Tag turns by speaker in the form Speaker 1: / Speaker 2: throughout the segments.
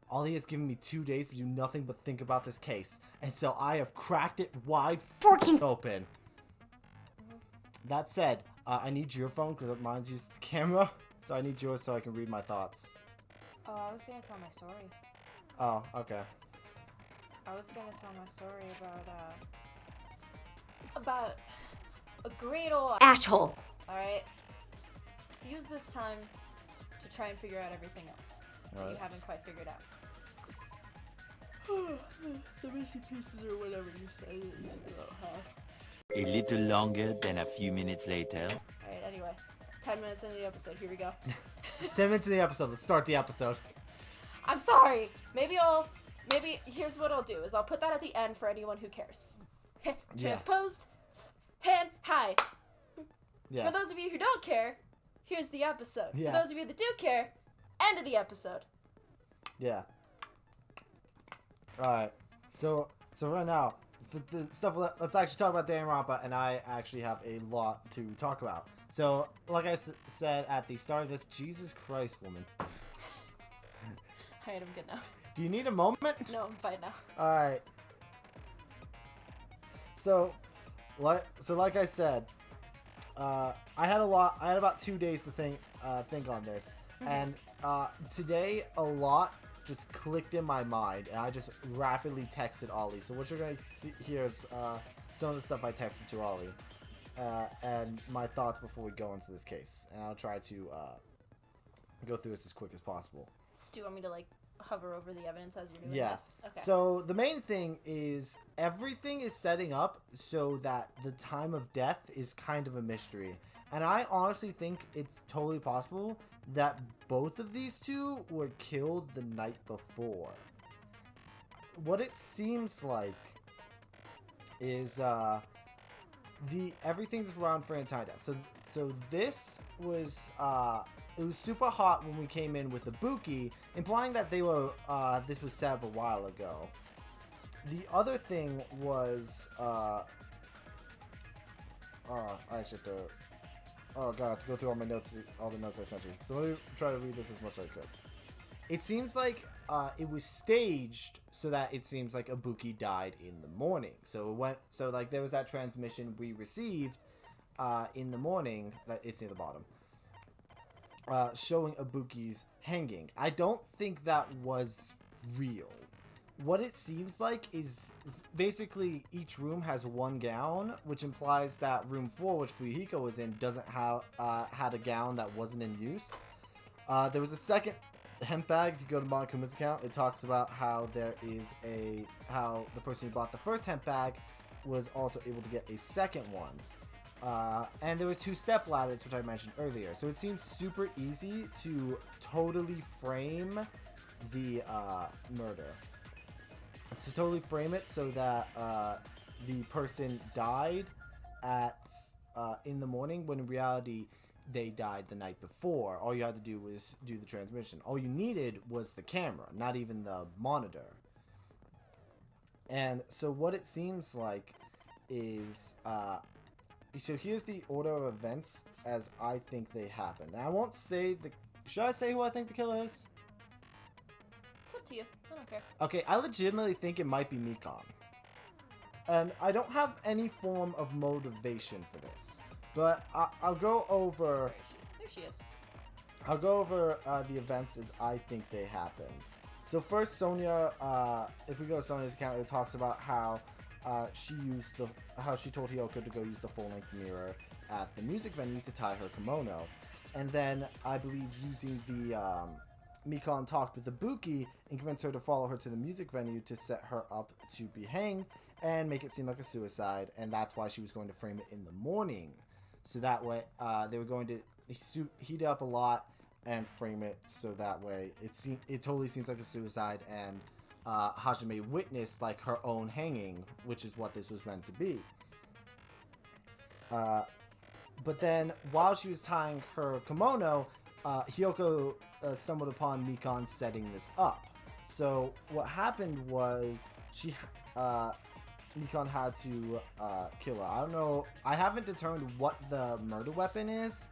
Speaker 1: Ollie has given me 2 days to do nothing but think about this case, and so I have cracked it wide open. That said, I need your phone because mine's used the camera, so I need yours so I can read my thoughts.
Speaker 2: Oh, I was gonna tell my story.
Speaker 1: Oh, okay.
Speaker 2: I was gonna tell my story about a great old asshole. Alright? Use this time to try and figure out everything else that you haven't quite figured out. The missing pieces or whatever you said you don't have.
Speaker 3: A little longer than a few minutes later.
Speaker 2: Alright, anyway. 10 minutes into the episode, here we go.
Speaker 1: 10 minutes into the episode, let's start the episode.
Speaker 2: I'm sorry. Maybe here's what I'll do is I'll put that at the end for anyone who cares. Transposed, hand, high.
Speaker 1: Yeah.
Speaker 2: For those of you who don't care, here's the episode.
Speaker 1: Yeah.
Speaker 2: For those of you that do care, end of the episode.
Speaker 1: Yeah. Alright. So right now, for the stuff, let's actually talk about Danganronpa, and I actually have a lot to talk about. So, like I said at the start of this, Jesus Christ, woman.
Speaker 2: Alright, I'm good now.
Speaker 1: Do you need a moment?
Speaker 2: No, I'm fine now.
Speaker 1: Alright. So like I said, I had about 2 days to think on this, and today a lot just clicked in my mind, and I just rapidly texted Ollie. So what you're gonna see here is some of the stuff I texted to Ollie, and my thoughts before we go into this case, and I'll try to go through this as quick as possible.
Speaker 2: Do you want me to hover over the evidence as you're doing
Speaker 1: Yes.
Speaker 2: this? Okay.
Speaker 1: So the main thing is everything is setting up so that the time of death is kind of a mystery. And I honestly think it's totally possible that both of these two were killed the night before. What it seems like is everything's around for entire death. So this was it was super hot when we came in with Ibuki, implying that they were this was set up a while ago. The other thing was I should oh god, I have to go through all my notes, all the notes I sent you. So let me try to read this as much as I could. It seems like it was staged so that it seems like Ibuki died in the morning. So there was that transmission we received in the morning, that it's near the bottom, showing Ibuki's hanging. I don't think that was real. What it seems like is basically each room has one gown, which implies that room 4, which Fuyuhiko was in, doesn't have had a gown that wasn't in use. There was a second hemp bag. If you go to Monokuma's account, it talks about how there is how the person who bought the first hemp bag was also able to get a second one. And there was 2 step ladders, which I mentioned earlier. So it seems super easy to totally frame the murder. To totally frame it so that the person died in the morning, when in reality they died the night before. All you had to do was do the transmission. All you needed was the camera, not even the monitor. And so what it seems like is so here's the order of events as I think they happened. Now, I won't say should I say who I think the killer is?
Speaker 2: It's up to you. I don't care.
Speaker 1: Okay, I legitimately think it might be Mikon. And I don't have any form of motivation for this. But I'll go over...
Speaker 2: There she is.
Speaker 1: I'll go over the events as I think they happened. So first, Sonia, if we go to Sonia's account, it talks about how she told Hiyoko to go use the full-length mirror at the music venue to tie her kimono. And then, I believe, using the... Mikon talked with Ibuki and convinced her to follow her to the music venue to set her up to be hanged and make it seem like a suicide, and that's why she was going to frame it in the morning. So that way, they were going to heat it up a lot and frame it so that way it totally seems like a suicide, and Hajime witnessed like her own hanging, which is what this was meant to be. But then, while she was tying her kimono, Hiyoko stumbled upon Mikon setting this up. So what happened was Mikon had to kill her. I don't know. I haven't determined what the murder weapon is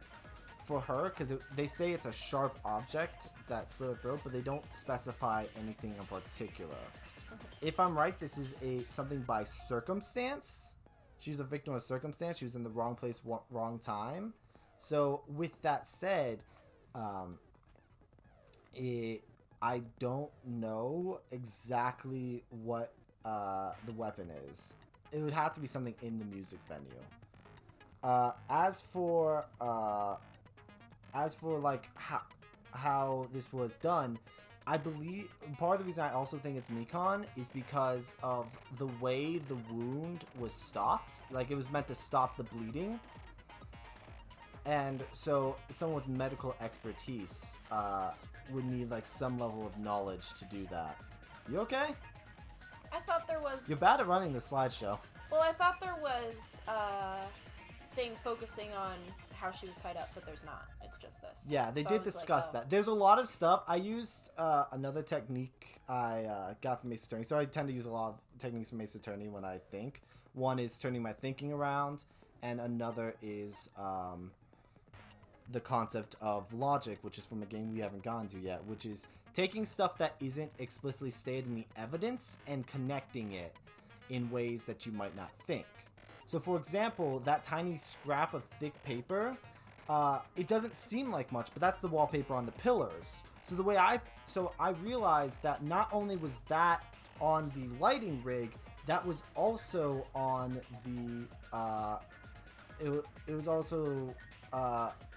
Speaker 1: for her, because they say it's a sharp object that slit her throat, but they don't specify anything in particular. If I'm right, this is something by circumstance. She's a victim of circumstance. She was in the wrong place, wrong time. So with that said, I don't know exactly what the weapon is. It would have to be something in the music venue. As for like how this was done, I believe part of the reason I also think it's Mikon is because of the way the wound was stopped. Like, it was meant to stop the bleeding. And so someone with medical expertise would need like some level of knowledge to do that. You okay?
Speaker 2: I thought there was...
Speaker 1: You're bad at running the slideshow.
Speaker 2: Well, I thought there was a thing focusing on how she was tied up, but there's not. It's just this.
Speaker 1: Yeah, they did discuss that. There's a lot of stuff. I used another technique I got from Ace Attorney. So I tend to use a lot of techniques from Ace Attorney when I think. One is turning my thinking around, and another is the concept of logic, which is from a game we haven't gone to yet, which is taking stuff that isn't explicitly stated in the evidence and connecting it in ways that you might not think. So, for example, that tiny scrap of thick paper, it doesn't seem like much, but that's the wallpaper on the pillars. So I realized that not only was that on the lighting rig, that was also on the, it was also,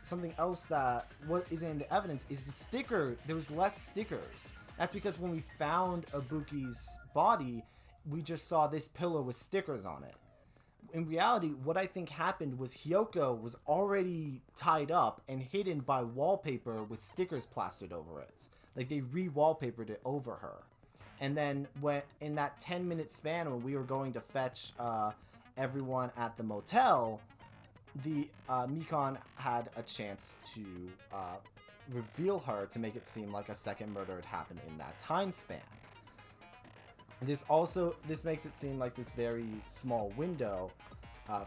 Speaker 1: something else that isn't in the evidence is the sticker. There was less stickers. That's because when we found Ibuki's body, we just saw this pillow with stickers on it. In reality, what I think happened was Hyoko was already tied up and hidden by wallpaper with stickers plastered over it. Like, they re-wallpapered it over her. And then when in that 10-minute span when we were going to fetch everyone at the motel, the Mikon had a chance to reveal her to make it seem like a second murder had happened in that time span. This makes it seem like this very small window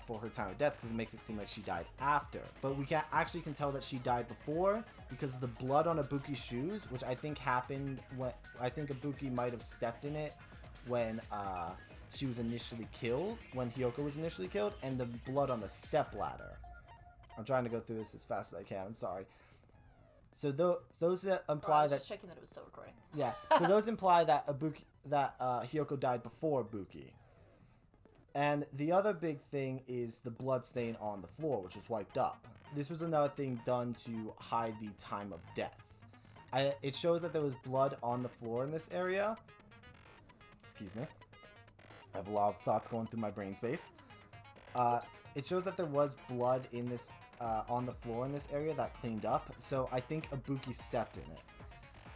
Speaker 1: for her time of death, because it makes it seem like she died after. But we can tell that she died before because of the blood on Ibuki's shoes, which I think happened when Ibuki might have stepped in it when she was initially killed, when Hyoko was initially killed, and the blood on the stepladder. I'm trying to go through this as fast as I can. I'm sorry. So those imply
Speaker 2: I was
Speaker 1: that
Speaker 2: just checking that it was still recording.
Speaker 1: Yeah. So those imply that Hyoko died before Ibuki. And the other big thing is the blood stain on the floor, which was wiped up. This was another thing done to hide the time of death. It shows that there was blood on the floor in this area. Excuse me. I have a lot of thoughts going through my brain space. It shows that there was blood in this on the floor in this area that cleaned up. So I think Ibuki stepped in it.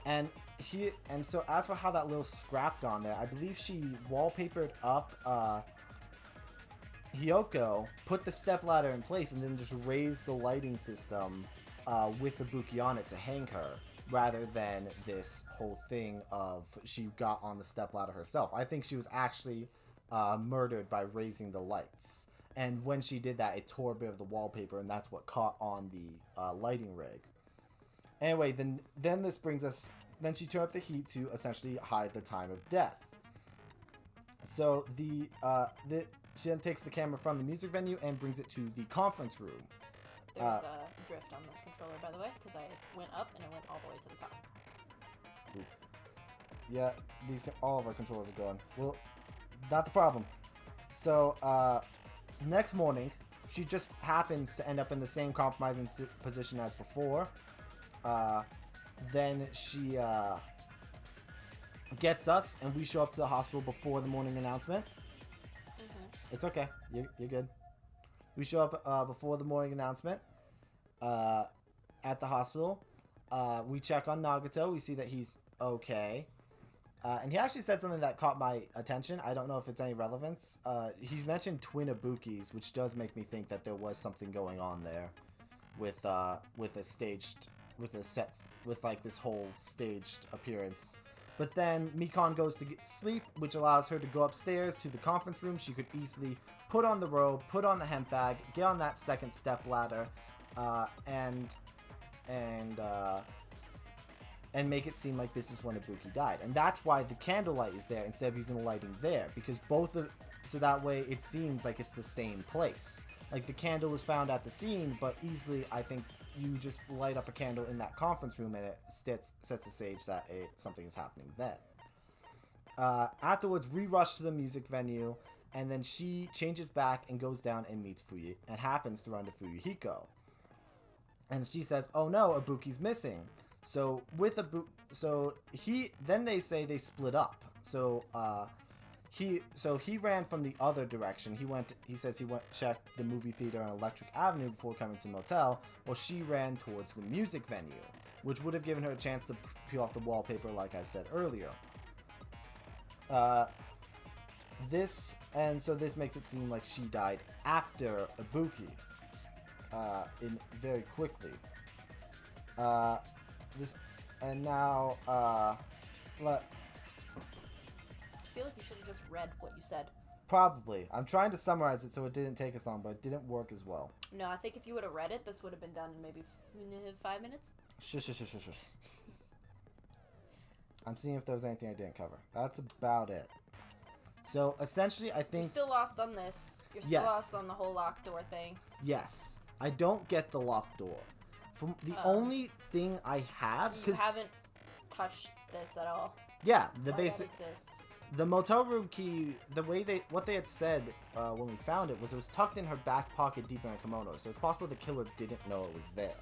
Speaker 1: And so as for how that little scrap got on there, I believe she wallpapered up Hyoko, put the stepladder in place, and then just raised the lighting system with Ibuki on it to hang her, rather than this whole thing of she got on the stepladder herself. I think she was actually murdered by raising the lights. And when she did that, it tore a bit of the wallpaper, and that's what caught on the lighting rig. Anyway, then this brings us... Then she turned up the heat to essentially hide the time of death. So she then takes the camera from the music venue and brings it to the conference room.
Speaker 2: There's a drift on this controller, by the way, because I went up and it went all the way to the top.
Speaker 1: Oof. Yeah, all of our controllers are gone. Well, not the problem. So, next morning, she just happens to end up in the same compromising position as before. Then she gets us, and we show up to the hospital before the morning announcement. Mm-hmm. It's okay. You're good. We show up before the morning announcement at the hospital. We check on Nagato. We see that he's okay. And he actually said something that caught my attention. I don't know if it's any relevance. He's mentioned twin Ibukis, which does make me think that there was something going on there with like this whole staged appearance. But then Mikon goes to sleep, which allows her to go upstairs to the conference room. She could easily put on the robe, put on the hemp bag, get on that second step ladder, and and make it seem like this is when Ibuki died. And that's why the candlelight is there instead of using the lighting there, because so that way it seems like it's the same place. Like the candle was found at the scene, but easily I think you just light up a candle in that conference room and it sets the stage that something is happening then. Afterwards, we rush to the music venue, and then she changes back and goes down and meets Fuyu, and happens to run to Fuyuhiko. And she says, "Oh no, Ibuki's missing." So then they say they split up. So he ran from the other direction. He says he checked the movie theater on Electric Avenue before coming to the motel, while she ran towards the music venue, which would have given her a chance to peel off the wallpaper like I said earlier. This makes it seem like she died after Ibuki, very quickly. I
Speaker 2: feel like you should have just read what you said.
Speaker 1: Probably. I'm trying to summarize it so it didn't take us long, but it didn't work as well.
Speaker 2: No, I think if you would have read it, this would have been done in maybe 5 minutes.
Speaker 1: Shush. I'm seeing if there was anything I didn't cover. That's about it. So, essentially, I think...
Speaker 2: You're still lost on this. You're still lost on the whole locked door thing.
Speaker 1: Yes. I don't get the locked door. From the only thing I have...
Speaker 2: You haven't touched this at all.
Speaker 1: Yeah,
Speaker 2: the basic... exists.
Speaker 1: The motel room key, what they had said when we found it was tucked in her back pocket deep in her kimono, so it's possible the killer didn't know it was there.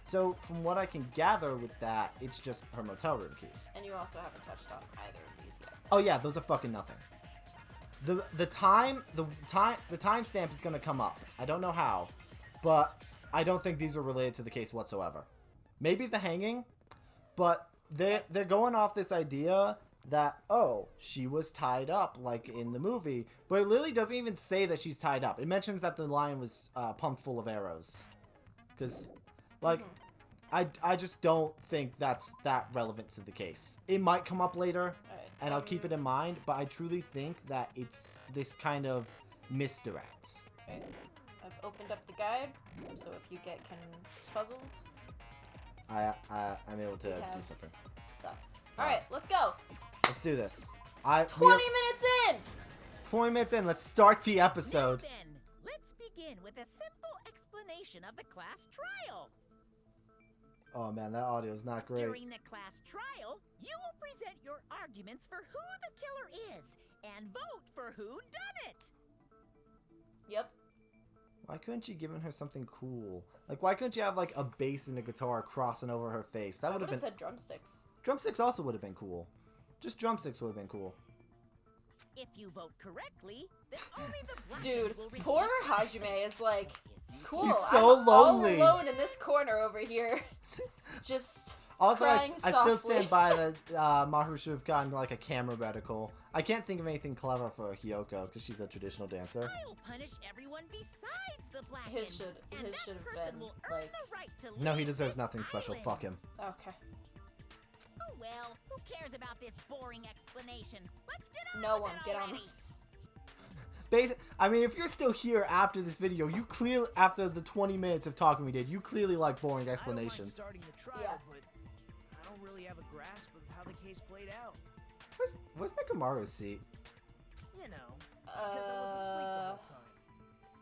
Speaker 1: So, from what I can gather with that, it's just her motel room key.
Speaker 2: And you also haven't touched on either of these yet.
Speaker 1: Oh yeah, those are fucking nothing. The timestamp is gonna come up. I don't know how, but I don't think these are related to the case whatsoever. Maybe the hanging, but they're going off this idea that, oh, she was tied up like in the movie, but it literally doesn't even say that she's tied up. It mentions that the lion was pumped full of arrows, because like I just don't think that's that relevant to the case. It might come up later, and I'll keep it in mind, but I truly think that it's this kind of misdirect.
Speaker 2: Okay. I've opened up the guide, so if you get puzzled,
Speaker 1: I'm able to do something.
Speaker 2: Stuff. All right, let's go.
Speaker 1: Let's do this.
Speaker 2: 20 minutes in.
Speaker 1: 20 minutes in. Let's start the episode.
Speaker 4: Now then, let's begin with a simple explanation of the class trial.
Speaker 1: Oh man, that audio is not great.
Speaker 4: During the class trial, you will present your arguments for who the killer is and vote for who done it.
Speaker 2: Yep.
Speaker 1: Why couldn't you given her something cool? Like, why couldn't you have like a bass and a guitar crossing over her face? That would have been.
Speaker 2: said drumsticks.
Speaker 1: Drumsticks also would have been cool. Just drumsticks would have been cool.
Speaker 4: If you vote correctly, then only the black
Speaker 2: Dude,
Speaker 4: will receive
Speaker 2: poor Hajime is like, cool.
Speaker 1: He's so
Speaker 2: I'm
Speaker 1: lonely.
Speaker 2: all alone in this corner over here. Just
Speaker 1: Also, I
Speaker 2: crying
Speaker 1: still
Speaker 2: softly.
Speaker 1: stand by that Maru should have gotten like a camera reticle. I can't think of anything clever for Hyoko because she's a traditional dancer.
Speaker 4: I'll punish everyone besides the black.
Speaker 2: His should have been like.
Speaker 1: No, he deserves nothing special. Fuck him.
Speaker 2: Okay.
Speaker 4: Oh well, who cares about this boring explanation? Let's get on
Speaker 2: No
Speaker 4: with
Speaker 2: one,
Speaker 4: it
Speaker 2: get on.
Speaker 4: already.
Speaker 1: I mean, if you're still here after this video, you clearly, after the 20 minutes of talking we did, you clearly like boring explanations.
Speaker 5: I don't mind starting the trial,
Speaker 2: Yeah.
Speaker 5: but I don't really have a grasp of how the case played out.
Speaker 1: Where's Nekamaru's seat?
Speaker 5: You know, because I was asleep the whole time.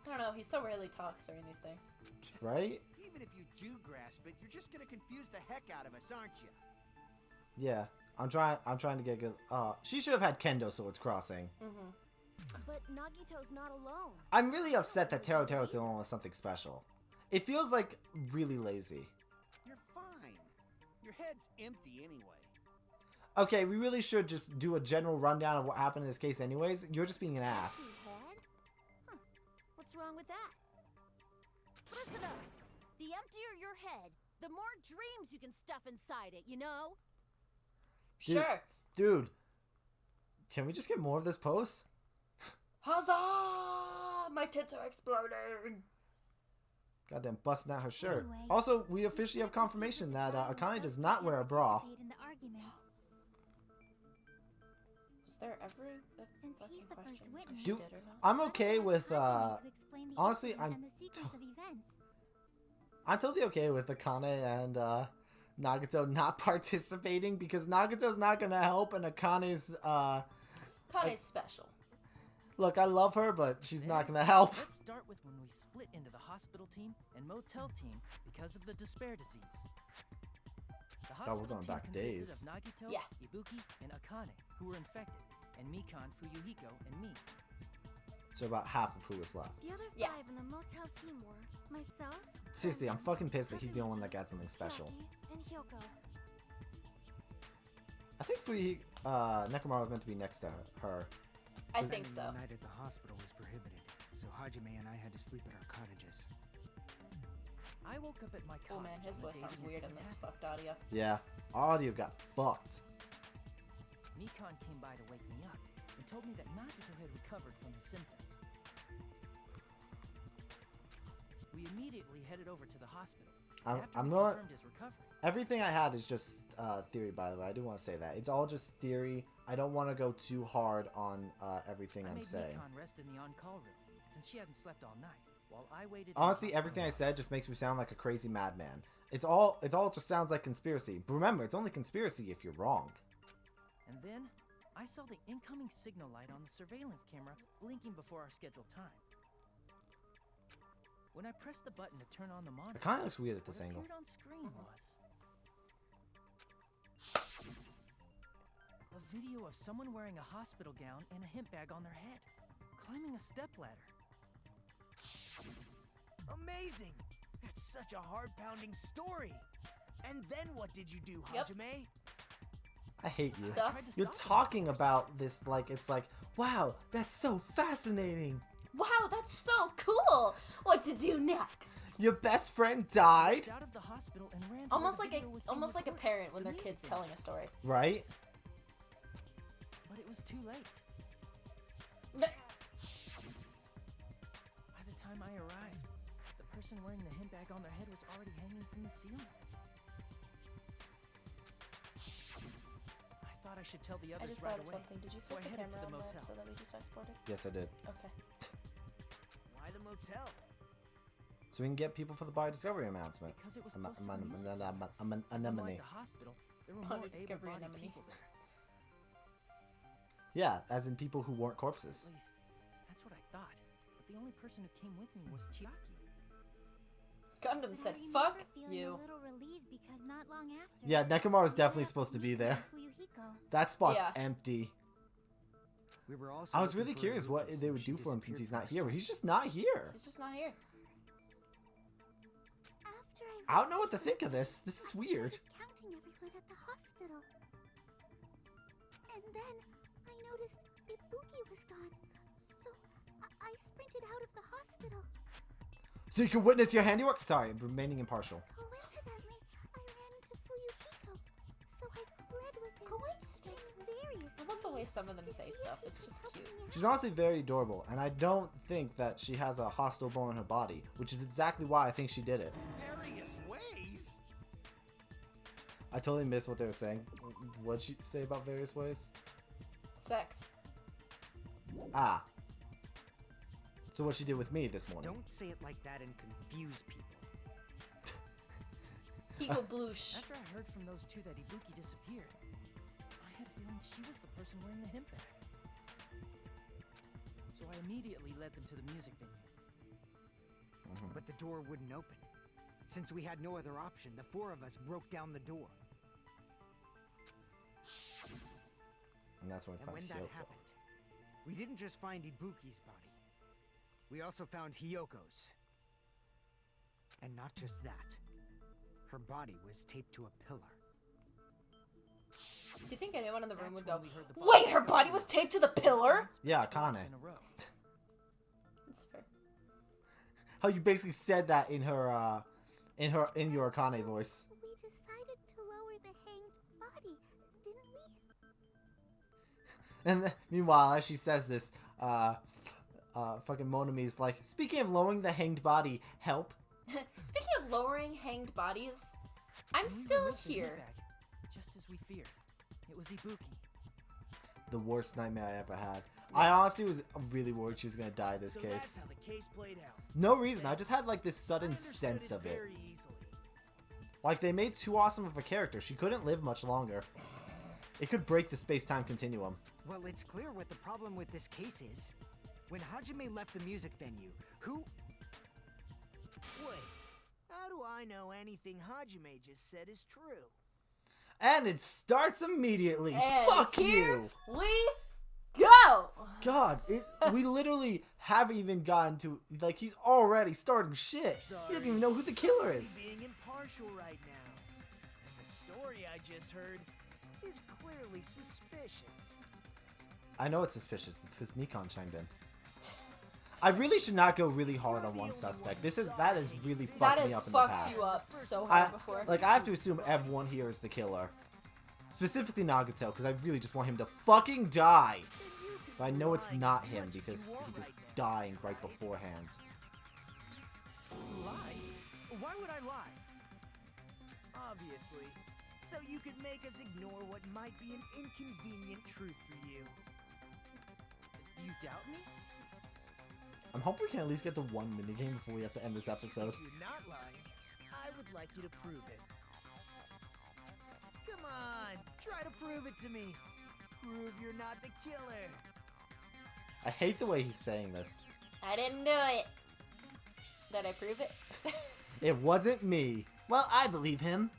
Speaker 2: I don't know. He so rarely talks during these things.
Speaker 1: Right?
Speaker 6: Even if you do grasp it, you're just gonna confuse the heck out of us, aren't you?
Speaker 1: Yeah. I'm trying to get good. She should have had kendo swords crossing.
Speaker 2: Mm-hmm.
Speaker 7: But Nagito's not alone.
Speaker 1: I'm really upset that Tero's the only one with something special. It feels like really lazy.
Speaker 6: You're fine. Your head's empty anyway.
Speaker 1: Okay, we really should just do a general rundown of what happened in this case anyways. You're just being an ass.
Speaker 7: Head? Huh. What's wrong with that? Listen up. The emptier your head, the more dreams you can stuff inside it, you know?
Speaker 2: Sure.
Speaker 1: Dude, can we just get more of this pose?
Speaker 2: Huzzah! My tits are exploding.
Speaker 1: Goddamn busting out her shirt.
Speaker 7: Anyway,
Speaker 1: Also, we officially have confirmation that Akane does not wear a bra.
Speaker 7: In the arguments.
Speaker 2: Was there ever a
Speaker 7: Since
Speaker 2: fucking
Speaker 7: he's the first
Speaker 2: question?
Speaker 7: witness,
Speaker 2: She
Speaker 1: Dude,
Speaker 2: did or not?
Speaker 1: I'm okay with,
Speaker 7: To explain the
Speaker 1: honestly,
Speaker 7: incident
Speaker 1: I'm
Speaker 7: and the sequence of events.
Speaker 1: I'm totally okay with Akane and Nagato not participating because Nagato's not gonna help, and Akane's
Speaker 2: Kane's special.
Speaker 1: look, I love her, but she's not gonna help.
Speaker 5: Let's start with when we split into the hospital team and motel team because of the despair disease. The hospital
Speaker 1: we're going
Speaker 5: team
Speaker 1: back
Speaker 5: consisted
Speaker 1: days.
Speaker 5: of Nagito,
Speaker 2: Yeah.
Speaker 5: Ibuki, and Akane, who were infected, and Mikan, Fuyuhiko, and me.
Speaker 1: So about half of who was left.
Speaker 7: The other
Speaker 2: Yeah.
Speaker 7: 5 in the motel team were myself.
Speaker 1: Seriously, I'm
Speaker 7: Sensen,
Speaker 1: fucking pissed that he's the only one that
Speaker 7: Kazumi,
Speaker 1: got something special.
Speaker 7: Chiaki, and Hyoko.
Speaker 1: I think Nekomaru was meant to be next to her.
Speaker 2: I think so.
Speaker 6: The night at the hospital was prohibited, so Hajime and I had to sleep at our cottages.
Speaker 5: I woke up at my
Speaker 2: Oh
Speaker 5: cottage
Speaker 2: man, his
Speaker 5: on the
Speaker 2: voice
Speaker 5: day
Speaker 2: sounds
Speaker 5: the
Speaker 2: weird in
Speaker 5: incident
Speaker 2: this
Speaker 5: happened.
Speaker 2: fucked audio.
Speaker 1: Yeah, audio got fucked.
Speaker 5: Mikan came by to wake me up and told me that Nagito had recovered from his symptoms. We immediately headed over to the hospital. After
Speaker 1: I'm
Speaker 5: we
Speaker 1: not.
Speaker 5: confirmed his recovery,
Speaker 1: Everything I had is just theory, by the way. I do want to say that it's all just theory. I don't want to go too hard on everything
Speaker 5: I
Speaker 1: I'm
Speaker 5: made
Speaker 1: saying.
Speaker 5: Mikan rest in the on-call room since she hadn't slept all night, while I waited. in the
Speaker 1: Honestly,
Speaker 5: hospital
Speaker 1: everything I
Speaker 5: room.
Speaker 1: said just makes me sound like a crazy madman. It all just sounds like conspiracy. But remember, it's only conspiracy if you're wrong.
Speaker 5: And then I saw the incoming signal light on the surveillance camera blinking before our scheduled time. When I pressed the button to turn on the monitor,
Speaker 1: It kind of looks weird at
Speaker 5: what
Speaker 1: this angle.
Speaker 5: appeared on screen was a video of someone wearing a hospital gown and a hemp bag on their head, climbing a stepladder.
Speaker 6: Amazing! That's such a heart-pounding story. And then what did you do,
Speaker 2: Yep.
Speaker 6: Hajime?
Speaker 1: I hate you.
Speaker 2: Stuff.
Speaker 1: You're talking about this like it's like, wow, that's so fascinating.
Speaker 2: Wow, that's so cool! What to do next?
Speaker 1: Your best friend
Speaker 5: I
Speaker 1: died,
Speaker 5: rushed out of the hospital and ran to
Speaker 2: Almost
Speaker 5: where
Speaker 2: like
Speaker 5: the
Speaker 2: a
Speaker 5: video was being
Speaker 2: almost like a
Speaker 5: recorded,
Speaker 2: parent when
Speaker 5: the
Speaker 2: their
Speaker 5: music
Speaker 2: kid's
Speaker 5: video.
Speaker 2: telling a story.
Speaker 1: right?
Speaker 5: But it was too late. By the time I arrived, the person wearing the hemp bag on their head was already hanging from the ceiling. I thought I should tell the
Speaker 2: I
Speaker 5: others
Speaker 2: just
Speaker 5: right
Speaker 2: thought of
Speaker 5: away.
Speaker 2: something. Did you
Speaker 5: So
Speaker 2: flip
Speaker 5: I
Speaker 2: the
Speaker 5: headed to
Speaker 2: camera
Speaker 5: the
Speaker 2: on
Speaker 5: motel.
Speaker 2: so that we just exported?
Speaker 1: Yes, I did.
Speaker 2: Okay.
Speaker 6: Why the motel?
Speaker 1: So we can get people for the biodiscovery announcement.
Speaker 5: Because it was
Speaker 1: I'm
Speaker 5: close to the music video.
Speaker 1: an anemone.
Speaker 5: Unlike the hospital, there were more
Speaker 2: Biodiscovery
Speaker 5: able-bodied
Speaker 2: anemone.
Speaker 5: people there.
Speaker 1: Yeah, as in people who weren't corpses.
Speaker 5: At least, that's what I thought. But the only person who came with me was Chiaki.
Speaker 2: Gundam said,
Speaker 7: I remember
Speaker 2: "Fuck
Speaker 7: feeling
Speaker 2: you."
Speaker 7: a little relieved because not long after.
Speaker 1: Yeah, Nekomaru's
Speaker 7: we
Speaker 1: definitely
Speaker 7: met
Speaker 1: supposed to be
Speaker 7: Mika
Speaker 1: there.
Speaker 7: and Fuyuhiko.
Speaker 1: That spot's
Speaker 2: Yeah.
Speaker 1: empty.
Speaker 6: We were also
Speaker 1: I was
Speaker 6: looking
Speaker 1: really
Speaker 6: for
Speaker 1: curious what
Speaker 6: Ibuki
Speaker 1: they would
Speaker 6: since she
Speaker 1: do for him since
Speaker 6: disappeared
Speaker 1: he's
Speaker 6: from
Speaker 1: not
Speaker 6: our
Speaker 1: here, but
Speaker 6: sight.
Speaker 1: he's just not here.
Speaker 2: He's just not here.
Speaker 7: After
Speaker 1: I don't know what to think of this. This is weird.
Speaker 7: started counting everyone at the hospital. And then I noticed Ibuki was gone. So I sprinted out of the hospital.
Speaker 1: So you can witness your handiwork? Sorry, I'm remaining impartial.
Speaker 7: Coincidentally, I ran into Fuyuhiko. So I fled with him.
Speaker 2: Coincidentally?
Speaker 7: Various
Speaker 2: I love the way
Speaker 7: ways
Speaker 2: some of them
Speaker 7: to
Speaker 2: say
Speaker 7: see if
Speaker 2: stuff.
Speaker 7: he
Speaker 2: It's
Speaker 7: could
Speaker 2: just
Speaker 7: help
Speaker 2: cute.
Speaker 7: me out.
Speaker 1: She's honestly very adorable, and I don't think that she has a hostile bone in her body, which is exactly why I think she did it.
Speaker 6: Various ways?
Speaker 1: I totally missed what they were saying. What'd she say about various ways?
Speaker 2: Sex.
Speaker 1: Ah. So what she did with me this morning.
Speaker 6: Don't say it like that and confuse people.
Speaker 2: Hiko Bloosh.
Speaker 5: After I heard from those two that Ibuki disappeared, I had a feeling she was the person wearing the hemp bag. So I immediately led them to the music venue.
Speaker 6: But the door wouldn't open. Since we had no other option, the 4 of us broke down the door.
Speaker 1: And that's when we
Speaker 6: And
Speaker 1: found
Speaker 6: when that
Speaker 1: Hyoko.
Speaker 6: happened, we didn't just find Ibuki's body. We also found Hyoko's. And not just that. Her body was taped to a pillar.
Speaker 2: Do you think anyone in the room
Speaker 5: That's
Speaker 2: would go,
Speaker 5: when we heard the
Speaker 2: "Wait, her
Speaker 5: bodies
Speaker 2: body
Speaker 5: go
Speaker 2: was
Speaker 5: up
Speaker 2: taped to the pillar"?
Speaker 1: Yeah,
Speaker 5: twice
Speaker 1: Kane.
Speaker 5: in a row.
Speaker 2: That's fair.
Speaker 1: How you basically said that in her in your Akane voice.
Speaker 7: We decided to lower the hanged body, didn't we?
Speaker 1: And meanwhile, as she says this, fucking Monami's like, speaking of lowering the hanged body, help.
Speaker 2: Speaking of lowering hanged bodies, I'm
Speaker 5: When we
Speaker 2: still
Speaker 5: removed the hemp
Speaker 2: here.
Speaker 5: bag, just as we feared. It was Ibuki.
Speaker 1: The worst nightmare I ever had. I honestly was really worried she was gonna die this
Speaker 5: So
Speaker 1: case.
Speaker 5: that's how the case played out.
Speaker 1: No reason. I just had like this
Speaker 5: I
Speaker 1: sudden
Speaker 5: understood
Speaker 1: sense
Speaker 5: it
Speaker 1: of it.
Speaker 5: very easily.
Speaker 1: Like, they made too awesome of a character. She couldn't live much longer. It could break the space-time continuum.
Speaker 6: Well, it's clear what the problem with this case is. When Hajime left the music venue, who...
Speaker 8: Wait, how do I know anything Hajime just said is true?
Speaker 1: And it starts immediately.
Speaker 2: And
Speaker 1: Fuck
Speaker 2: here
Speaker 1: you.
Speaker 2: we go.
Speaker 1: God, we literally haven't even gotten to, like, he's already starting shit. He doesn't even know who the killer is.
Speaker 8: Being impartial right now. And the story I just heard is clearly suspicious.
Speaker 1: I know it's suspicious. It's because Mikon chimed in. I really should not go really hard on one suspect. That is really fucked me up in the past.
Speaker 2: That has fucked you up so hard before.
Speaker 1: Like, I have to assume everyone here is the killer. Specifically Nagato, because I really just want him to fucking die. But I know it's not him, because he was dying right beforehand.
Speaker 5: Lie? Why would I lie?
Speaker 8: Obviously. So you could make us ignore what might be an inconvenient truth for you.
Speaker 5: Do you doubt me?
Speaker 1: I'm hoping we can at least get to one minigame before we have to end this episode.
Speaker 8: If you're not lying, I would like you to prove it. Come on, try to prove it to me. Prove you're not the killer.
Speaker 1: I hate the way he's saying this.
Speaker 2: I didn't do it. Did I prove it?
Speaker 1: It wasn't me. Well, I believe him.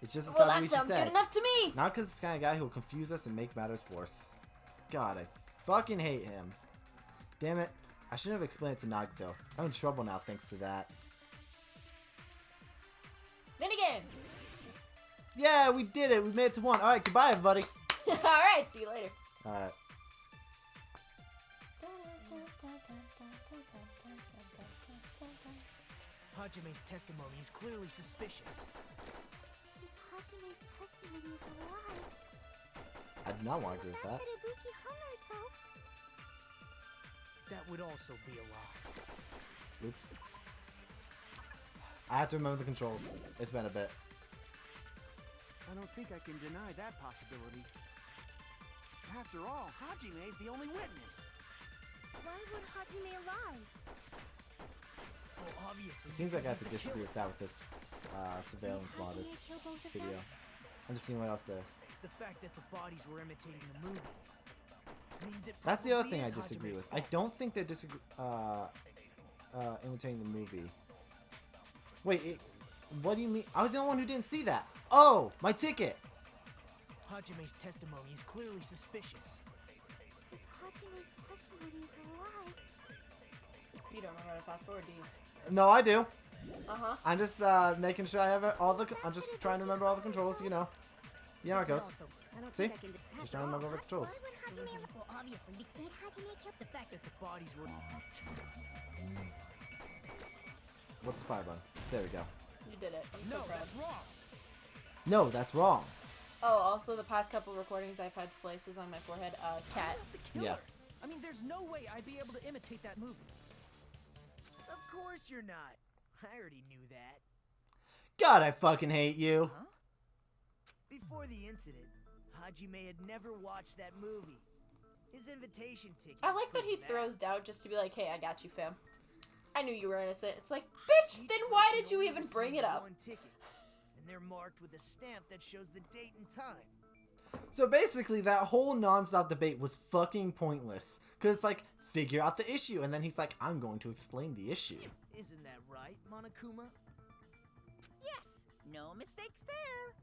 Speaker 1: It's just as
Speaker 2: Well,
Speaker 1: gotta
Speaker 2: that
Speaker 1: be what you
Speaker 2: sounds
Speaker 1: said.
Speaker 2: good enough to me.
Speaker 1: Not because it's the kind of guy who will confuse us and make matters worse. God, I fucking hate him. Damn it. I shouldn't have explained it to Nagato. I'm in trouble now thanks to that.
Speaker 2: Then again.
Speaker 1: Yeah, we did it. We made it to one. Alright, goodbye, everybody.
Speaker 2: Alright, see you later.
Speaker 1: Alright.
Speaker 5: Hajime's testimony is clearly suspicious.
Speaker 7: If Hajime's testimony is a lie,
Speaker 1: I do not want to agree with that.
Speaker 7: how could Ibuki hung herself?
Speaker 5: That would also be a lie.
Speaker 1: Oops. I have to remember the controls. It's been a bit.
Speaker 6: I don't think I can deny that possibility. After all, Hajime is the only witness.
Speaker 7: Why would Hajime lie?
Speaker 5: Well, obviously.
Speaker 1: It seems like I have to
Speaker 5: because he's the
Speaker 1: disagree with that with this surveillance
Speaker 7: Did
Speaker 1: modded
Speaker 7: Hajime kill both of
Speaker 1: video.
Speaker 7: them?
Speaker 1: I'm just seeing what else there.
Speaker 5: The fact that the bodies were imitating the movie means it
Speaker 1: That's the other
Speaker 5: probably
Speaker 1: thing I
Speaker 5: is
Speaker 1: disagree
Speaker 5: Hajime's
Speaker 1: with. I
Speaker 5: fault.
Speaker 1: don't think they're imitating the movie. Wait, what do you mean? I was the only one who didn't see that. Oh, my ticket.
Speaker 5: Hajime's testimony is clearly suspicious.
Speaker 7: If Hajime's testimony is a lie,
Speaker 2: You don't remember how to fast forward, do you?
Speaker 1: No, I do.
Speaker 2: Uh-huh.
Speaker 1: I'm just making sure I have all the. I'm just trying to remember all the controls. You know. You know how it goes.
Speaker 7: I don't
Speaker 1: See?
Speaker 7: think I can.
Speaker 1: Just trying to remember all the controls.
Speaker 7: Why would Hajime? Well, obviously, did Hajime kill
Speaker 5: The fact that the bodies were.
Speaker 1: What's the fire button? There we go.
Speaker 2: You did it. I'm so
Speaker 5: No,
Speaker 2: proud.
Speaker 5: that's wrong.
Speaker 1: No, that's wrong.
Speaker 2: Oh, also the past couple recordings I've had slices on my forehead. Cat.
Speaker 5: I'm not the killer.
Speaker 1: Yeah.
Speaker 5: I mean, there's no way I'd be able to imitate that movie.
Speaker 8: Of course you're not. I already knew that.
Speaker 1: God, I fucking hate you.
Speaker 5: Huh?
Speaker 8: Before the incident, Hajime had never watched that movie. His invitation ticket.
Speaker 2: I
Speaker 8: was
Speaker 2: like that he
Speaker 8: pretty
Speaker 2: throws
Speaker 8: bad.
Speaker 2: doubt just to be like, hey, I got you, fam. I knew you were innocent. It's like, bitch,
Speaker 8: Each
Speaker 2: then why
Speaker 8: person
Speaker 2: did you
Speaker 8: only
Speaker 2: even bring it
Speaker 8: received
Speaker 2: up?
Speaker 8: one ticket, and they're marked with a stamp that shows the date and time.
Speaker 1: So basically, that whole non-stop debate was fucking pointless. Cause it's like, figure out the issue, and then he's like, I'm going to explain the issue.
Speaker 8: Isn't that right, Monokuma?
Speaker 4: Yes, no mistakes there.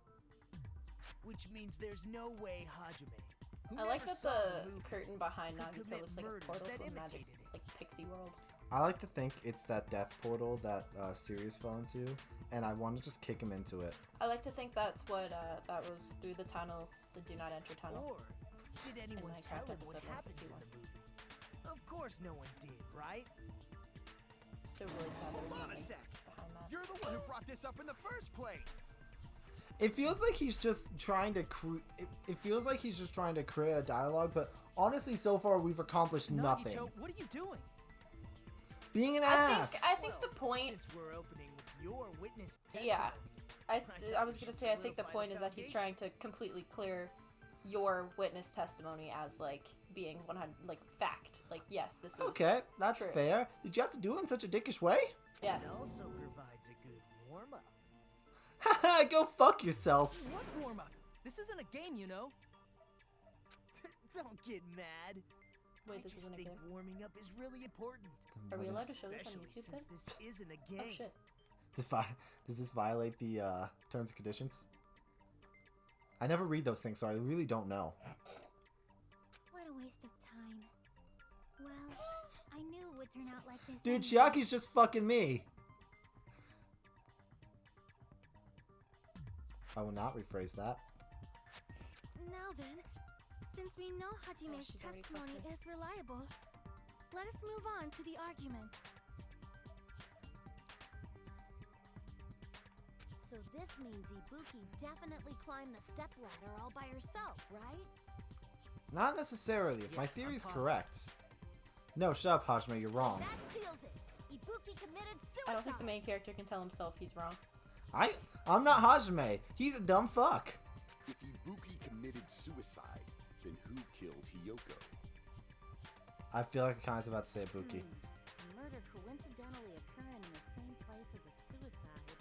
Speaker 8: Which means there's no way Hajime, who
Speaker 2: I like
Speaker 8: never
Speaker 2: that
Speaker 8: saw
Speaker 2: the
Speaker 8: movie,
Speaker 2: curtain behind
Speaker 8: could
Speaker 2: Nagato
Speaker 8: commit
Speaker 2: looks like a
Speaker 8: murders
Speaker 2: portal
Speaker 8: that
Speaker 2: to a magic,
Speaker 8: imitated it.
Speaker 2: like, pixie world.
Speaker 1: I like to think it's that death portal that Sirius fell into, and I want to just kick him into it.
Speaker 2: I like to think that's what, that was through the tunnel, the do not enter tunnel.
Speaker 8: Or did anyone
Speaker 2: Minecraft
Speaker 8: tell him what
Speaker 2: episode
Speaker 8: happened in
Speaker 2: 151.
Speaker 8: the movie? Of course no one did, right?
Speaker 2: Still really sad there was
Speaker 9: Hold on a
Speaker 2: nothing
Speaker 9: sec.
Speaker 2: behind that.
Speaker 9: You're the one who brought this up in the first place.
Speaker 1: It feels like he's just trying to it feels like he's just trying to create a dialogue, but honestly, so far we've accomplished nothing.
Speaker 5: Nagito, what are you doing?
Speaker 1: Being an
Speaker 2: I
Speaker 1: ass.
Speaker 2: think the point,
Speaker 8: Since we're opening with your witness testimony,
Speaker 2: yeah, I was
Speaker 8: we
Speaker 2: gonna
Speaker 8: should
Speaker 2: say I think the
Speaker 8: solidify
Speaker 2: point
Speaker 8: the
Speaker 2: is that he's trying to completely clear your witness testimony as like being 100 like fact. Like yes, this is
Speaker 1: Okay, that's
Speaker 2: true.
Speaker 1: fair. Did you have to do it in such a dickish way?
Speaker 2: Yes.
Speaker 8: It also provides a good warm-up.
Speaker 1: Haha, go fuck yourself.
Speaker 5: What warm-up? This isn't a game, you know.
Speaker 8: Don't get mad.
Speaker 2: Wait,
Speaker 8: I
Speaker 2: this
Speaker 8: just
Speaker 2: isn't a
Speaker 8: think
Speaker 2: game?
Speaker 8: warming up is really important.
Speaker 2: Are we allowed to show this on
Speaker 8: Especially
Speaker 2: YouTube then?
Speaker 8: since this isn't a
Speaker 2: Oh
Speaker 8: game.
Speaker 2: shit.
Speaker 1: Does this violate the terms and conditions? I never read those things, so I really don't know.
Speaker 7: What a waste of time. Well, I knew it would turn out like this.
Speaker 1: Dude,
Speaker 7: anyway.
Speaker 1: Chiaki's just fucking me. I will not rephrase that.
Speaker 7: Now then, since we know Hajime's
Speaker 2: she's already
Speaker 7: testimony
Speaker 2: fucked
Speaker 7: is reliable, let us move on to the arguments. So this means Ibuki definitely climbed the stepladder all by herself, right?
Speaker 1: Not necessarily, if my
Speaker 5: Yeah,
Speaker 1: theory's
Speaker 5: I'm
Speaker 1: correct. No, shut up, Hajime, you're wrong.
Speaker 7: That seals it. Ibuki committed suicide.
Speaker 2: I don't think the main character can tell himself he's wrong.
Speaker 1: I'm not Hajime. He's a dumb fuck.
Speaker 9: If Ibuki committed suicide, then who killed Hiyoko?
Speaker 1: I feel like I was about to say Ibuki.
Speaker 7: A murder coincidentally occurring in the same place as a suicide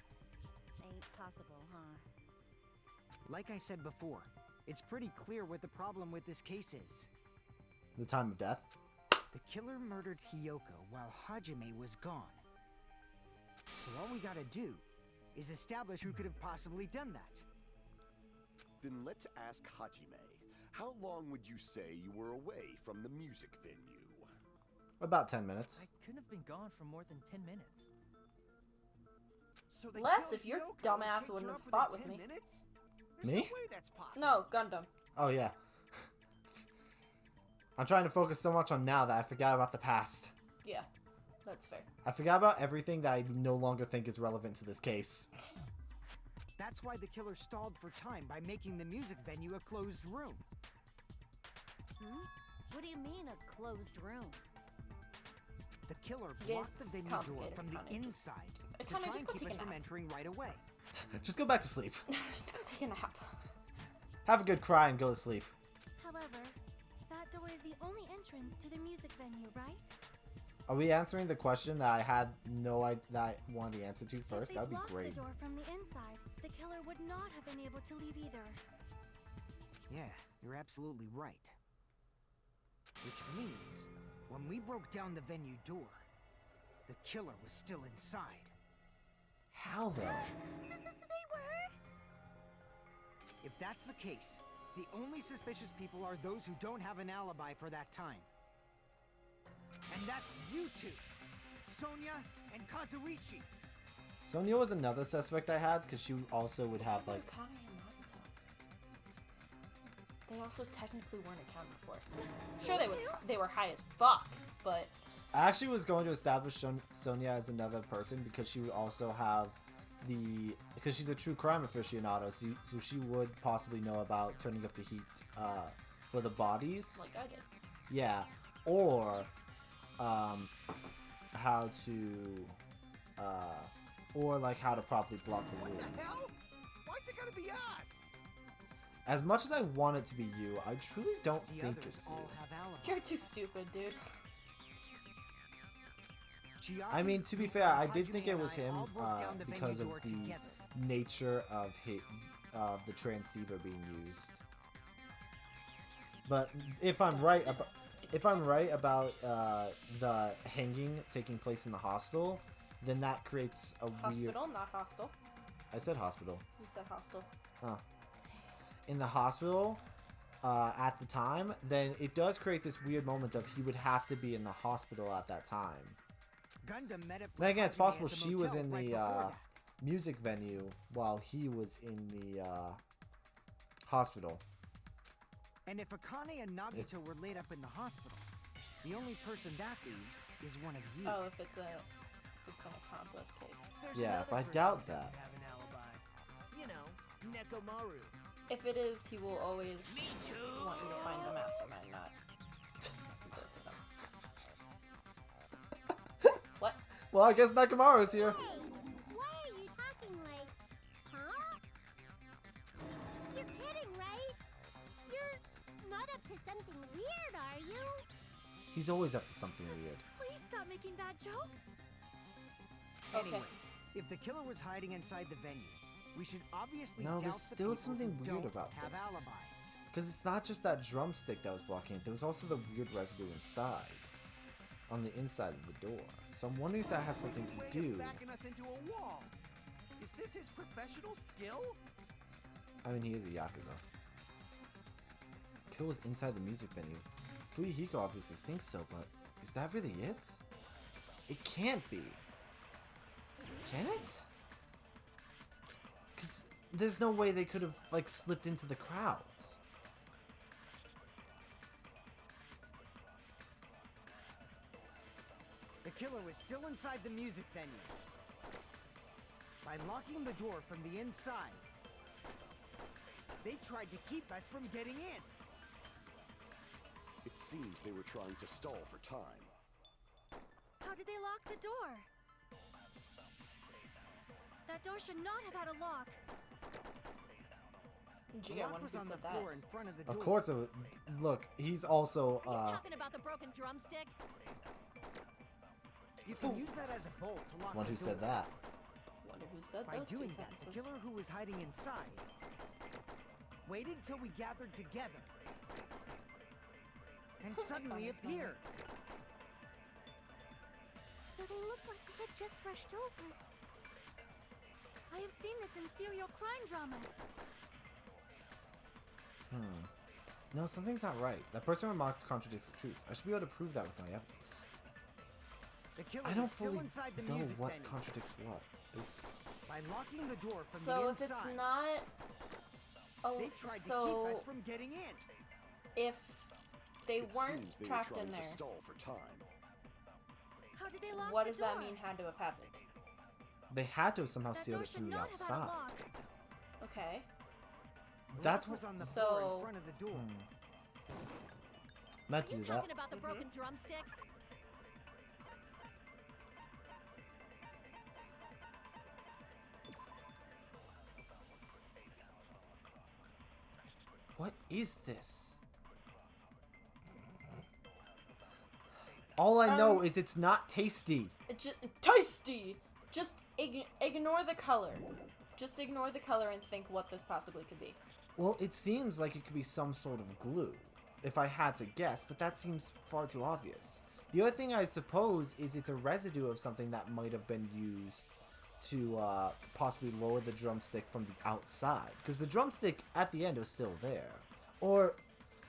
Speaker 7: ain't possible, huh?
Speaker 6: Like I said before, it's pretty clear what the problem with this case is.
Speaker 1: The time of death.
Speaker 6: The killer murdered Hiyoko while Hajime was gone. So all we gotta do is establish who could have possibly done that.
Speaker 9: Then let's ask Hajime. How long would you say you were away from the music venue?
Speaker 1: About 10 minutes.
Speaker 5: I couldn't have been gone for more than 10 minutes.
Speaker 9: So they
Speaker 2: Less
Speaker 9: killed
Speaker 2: if your
Speaker 9: Hiyoko
Speaker 2: dumbass
Speaker 9: and taped
Speaker 2: wouldn't
Speaker 9: her
Speaker 2: have
Speaker 9: up
Speaker 2: fought
Speaker 9: within
Speaker 2: with
Speaker 9: 10
Speaker 2: me.
Speaker 9: Minutes? There's
Speaker 1: Me?
Speaker 9: no way that's possible.
Speaker 2: No, Gundam.
Speaker 1: Oh, yeah. I'm trying to focus so much on now that I forgot about the past.
Speaker 2: Yeah, that's fair.
Speaker 1: I forgot about everything that I no longer think is relevant to this case.
Speaker 6: That's why the killer stalled for time by making the music venue a closed room.
Speaker 7: What do you mean a closed room?
Speaker 6: The killer blocked the
Speaker 2: It's
Speaker 6: venue door
Speaker 2: complicated,
Speaker 6: from the
Speaker 2: Connie.
Speaker 6: inside to
Speaker 2: Connie,
Speaker 6: try
Speaker 2: just
Speaker 6: and
Speaker 2: go
Speaker 6: keep
Speaker 2: take
Speaker 6: us
Speaker 2: a
Speaker 6: from
Speaker 2: nap.
Speaker 6: entering right away.
Speaker 1: Just go back to sleep.
Speaker 2: Just go take a nap.
Speaker 1: Have a good cry and go to sleep.
Speaker 7: However, that door is the only entrance to the music venue, right?
Speaker 1: Are we answering the question that I had no idea that I wanted the answer to first?
Speaker 7: If
Speaker 1: That would
Speaker 7: they've
Speaker 1: be
Speaker 7: locked
Speaker 1: great.
Speaker 7: the door from the inside, the killer would not have been able to leave either.
Speaker 6: Yeah, you're absolutely right. Which means, when we broke down the venue door, the killer was still inside.
Speaker 1: How though?
Speaker 7: They were?
Speaker 6: If that's the case, the only suspicious people are those who don't have an alibi for that time. And that's you two, Sonia and Kazuichi.
Speaker 1: Sonia was another suspect I had because she also would have like.
Speaker 2: Connie and Nagito. They also technically weren't accounted for. Sure, they were high as fuck, but
Speaker 1: I actually was going to establish Sonia as another person because she would also have because she's a true crime aficionado, so she would possibly know about turning up the heat for the bodies.
Speaker 2: like I did.
Speaker 1: Yeah, or how to or like how to properly block the
Speaker 9: What
Speaker 1: wounds.
Speaker 9: the hell? Why's it gotta be us?
Speaker 1: As much as I want it to be you, I truly don't
Speaker 6: The
Speaker 1: think
Speaker 6: others
Speaker 1: it's you.
Speaker 6: all have alibis.
Speaker 2: You're too stupid, dude.
Speaker 6: Chiaki,
Speaker 1: I mean, to be
Speaker 6: Yuka,
Speaker 1: fair, I
Speaker 6: and
Speaker 1: did
Speaker 6: Hajime
Speaker 1: think it
Speaker 6: and
Speaker 1: was
Speaker 6: I
Speaker 1: him
Speaker 6: all broke down the
Speaker 1: because
Speaker 6: venue
Speaker 1: of
Speaker 6: door
Speaker 1: the
Speaker 6: together.
Speaker 1: nature of the transceiver being used. But if I'm right about the hanging taking place in the hospital, then that creates a weird.
Speaker 2: Hospital, not hostel.
Speaker 1: I said hospital.
Speaker 2: You said hostel.
Speaker 1: Oh. In the hospital, at the time, then it does create this weird moment of he would have to be in the hospital at that time.
Speaker 6: Gundam met up with
Speaker 1: Then again, it's
Speaker 6: Hajime
Speaker 1: possible
Speaker 6: at the
Speaker 1: she was
Speaker 6: motel
Speaker 1: in
Speaker 6: right
Speaker 1: the
Speaker 6: before that.
Speaker 1: music venue while he was in the hospital.
Speaker 6: And if Akane and Nagito were laid up in the hospital, the only person that leaves is one of you.
Speaker 2: Oh, if it's an accomplice case.
Speaker 8: There's
Speaker 1: Yeah,
Speaker 8: another
Speaker 1: but I
Speaker 8: person
Speaker 1: doubt
Speaker 8: who doesn't
Speaker 1: that.
Speaker 8: Have an alibi. You know, Nekomaru.
Speaker 2: If it is, he will always
Speaker 8: Me too.
Speaker 2: want you to find the mastermind, not both of them. What?
Speaker 1: Well, I guess Nakamaru's here.
Speaker 7: Hey, why are you talking like, huh? You're kidding, right? You're not up to something weird, are you?
Speaker 1: He's always up to something weird.
Speaker 7: Please stop making bad jokes.
Speaker 2: Okay.
Speaker 6: Anyway, if the killer was hiding inside the venue, We should obviously
Speaker 1: No,
Speaker 6: doubt
Speaker 1: there's
Speaker 6: the
Speaker 1: still
Speaker 6: people
Speaker 1: something
Speaker 6: who
Speaker 1: weird
Speaker 6: don't
Speaker 1: about
Speaker 6: have
Speaker 1: this.
Speaker 6: alibis.
Speaker 1: Because it's not just that drumstick that was blocking it. There was also the weird residue inside. On the inside of the door. So I'm wondering if that has something to do.
Speaker 8: Backing us into a wall. Is this his professional skill?
Speaker 1: I mean, he is a Yakuza. Kill was inside the music venue. Fuyuhiko obviously thinks so, but is that really it? It can't be. Can it? Because there's no way they could have, like, slipped into the crowds.
Speaker 6: The killer was still inside the music venue. By locking the door from the inside, they tried to keep us from getting in.
Speaker 9: It seems they were trying to stall for time.
Speaker 7: How did they lock the door? That door should not have had a lock.
Speaker 2: Did
Speaker 6: The
Speaker 2: you get
Speaker 6: lock
Speaker 2: one
Speaker 6: was
Speaker 2: who
Speaker 6: on the
Speaker 2: said that?
Speaker 6: floor in front of the door.
Speaker 1: Of course it was. Look, he's also,
Speaker 7: You talking about the broken drumstick?
Speaker 6: You can use that as a bolt to lock
Speaker 1: one
Speaker 6: the
Speaker 1: who
Speaker 6: door.
Speaker 1: said that.
Speaker 2: Wonder who said
Speaker 6: By
Speaker 2: those two
Speaker 6: doing that, the
Speaker 2: sentences.
Speaker 6: killer who was hiding inside waited till we gathered together and suddenly
Speaker 2: Funny smile.
Speaker 6: appeared.
Speaker 7: So they look like they had just rushed over. I have seen this in serial crime dramas.
Speaker 1: No, something's not right. That person remarks contradicts the truth. I should be able to prove that with my evidence.
Speaker 6: The killer
Speaker 1: I don't
Speaker 6: was still
Speaker 1: fully
Speaker 6: inside the
Speaker 1: know
Speaker 6: music
Speaker 1: what
Speaker 6: venue.
Speaker 1: contradicts what. Oops.
Speaker 6: By locking the door from
Speaker 2: So
Speaker 6: the
Speaker 2: if
Speaker 6: inside,
Speaker 2: it's not,
Speaker 6: they tried to
Speaker 2: so
Speaker 6: keep us from getting in.
Speaker 2: if they
Speaker 9: It
Speaker 2: weren't
Speaker 9: seems they
Speaker 2: trapped
Speaker 9: were trying
Speaker 2: in there,
Speaker 9: to stall for time.
Speaker 7: How did they lock
Speaker 2: what
Speaker 7: the
Speaker 2: does
Speaker 7: door?
Speaker 2: that mean had to have happened?
Speaker 1: They had to have somehow
Speaker 7: That
Speaker 1: sealed
Speaker 7: door
Speaker 1: it
Speaker 7: should
Speaker 1: from the
Speaker 7: not have had a
Speaker 1: outside.
Speaker 7: lock.
Speaker 2: Okay.
Speaker 6: The
Speaker 1: That's
Speaker 6: lock was
Speaker 1: what-
Speaker 6: on the floor
Speaker 2: So-
Speaker 6: in front of the door.
Speaker 1: Meant to
Speaker 7: You
Speaker 1: do that.
Speaker 7: talking about the broken drumstick?
Speaker 1: What is this? All I know is it's not tasty.
Speaker 2: Tasty! Just ignore the color. Just ignore the color and think what this possibly could be.
Speaker 1: Well, it seems like it could be some sort of glue, if I had to guess, but that seems far too obvious. The other thing I suppose is it's a residue of something that might have been used to possibly lower the drumstick from the outside. Because the drumstick at the end was still there. Or,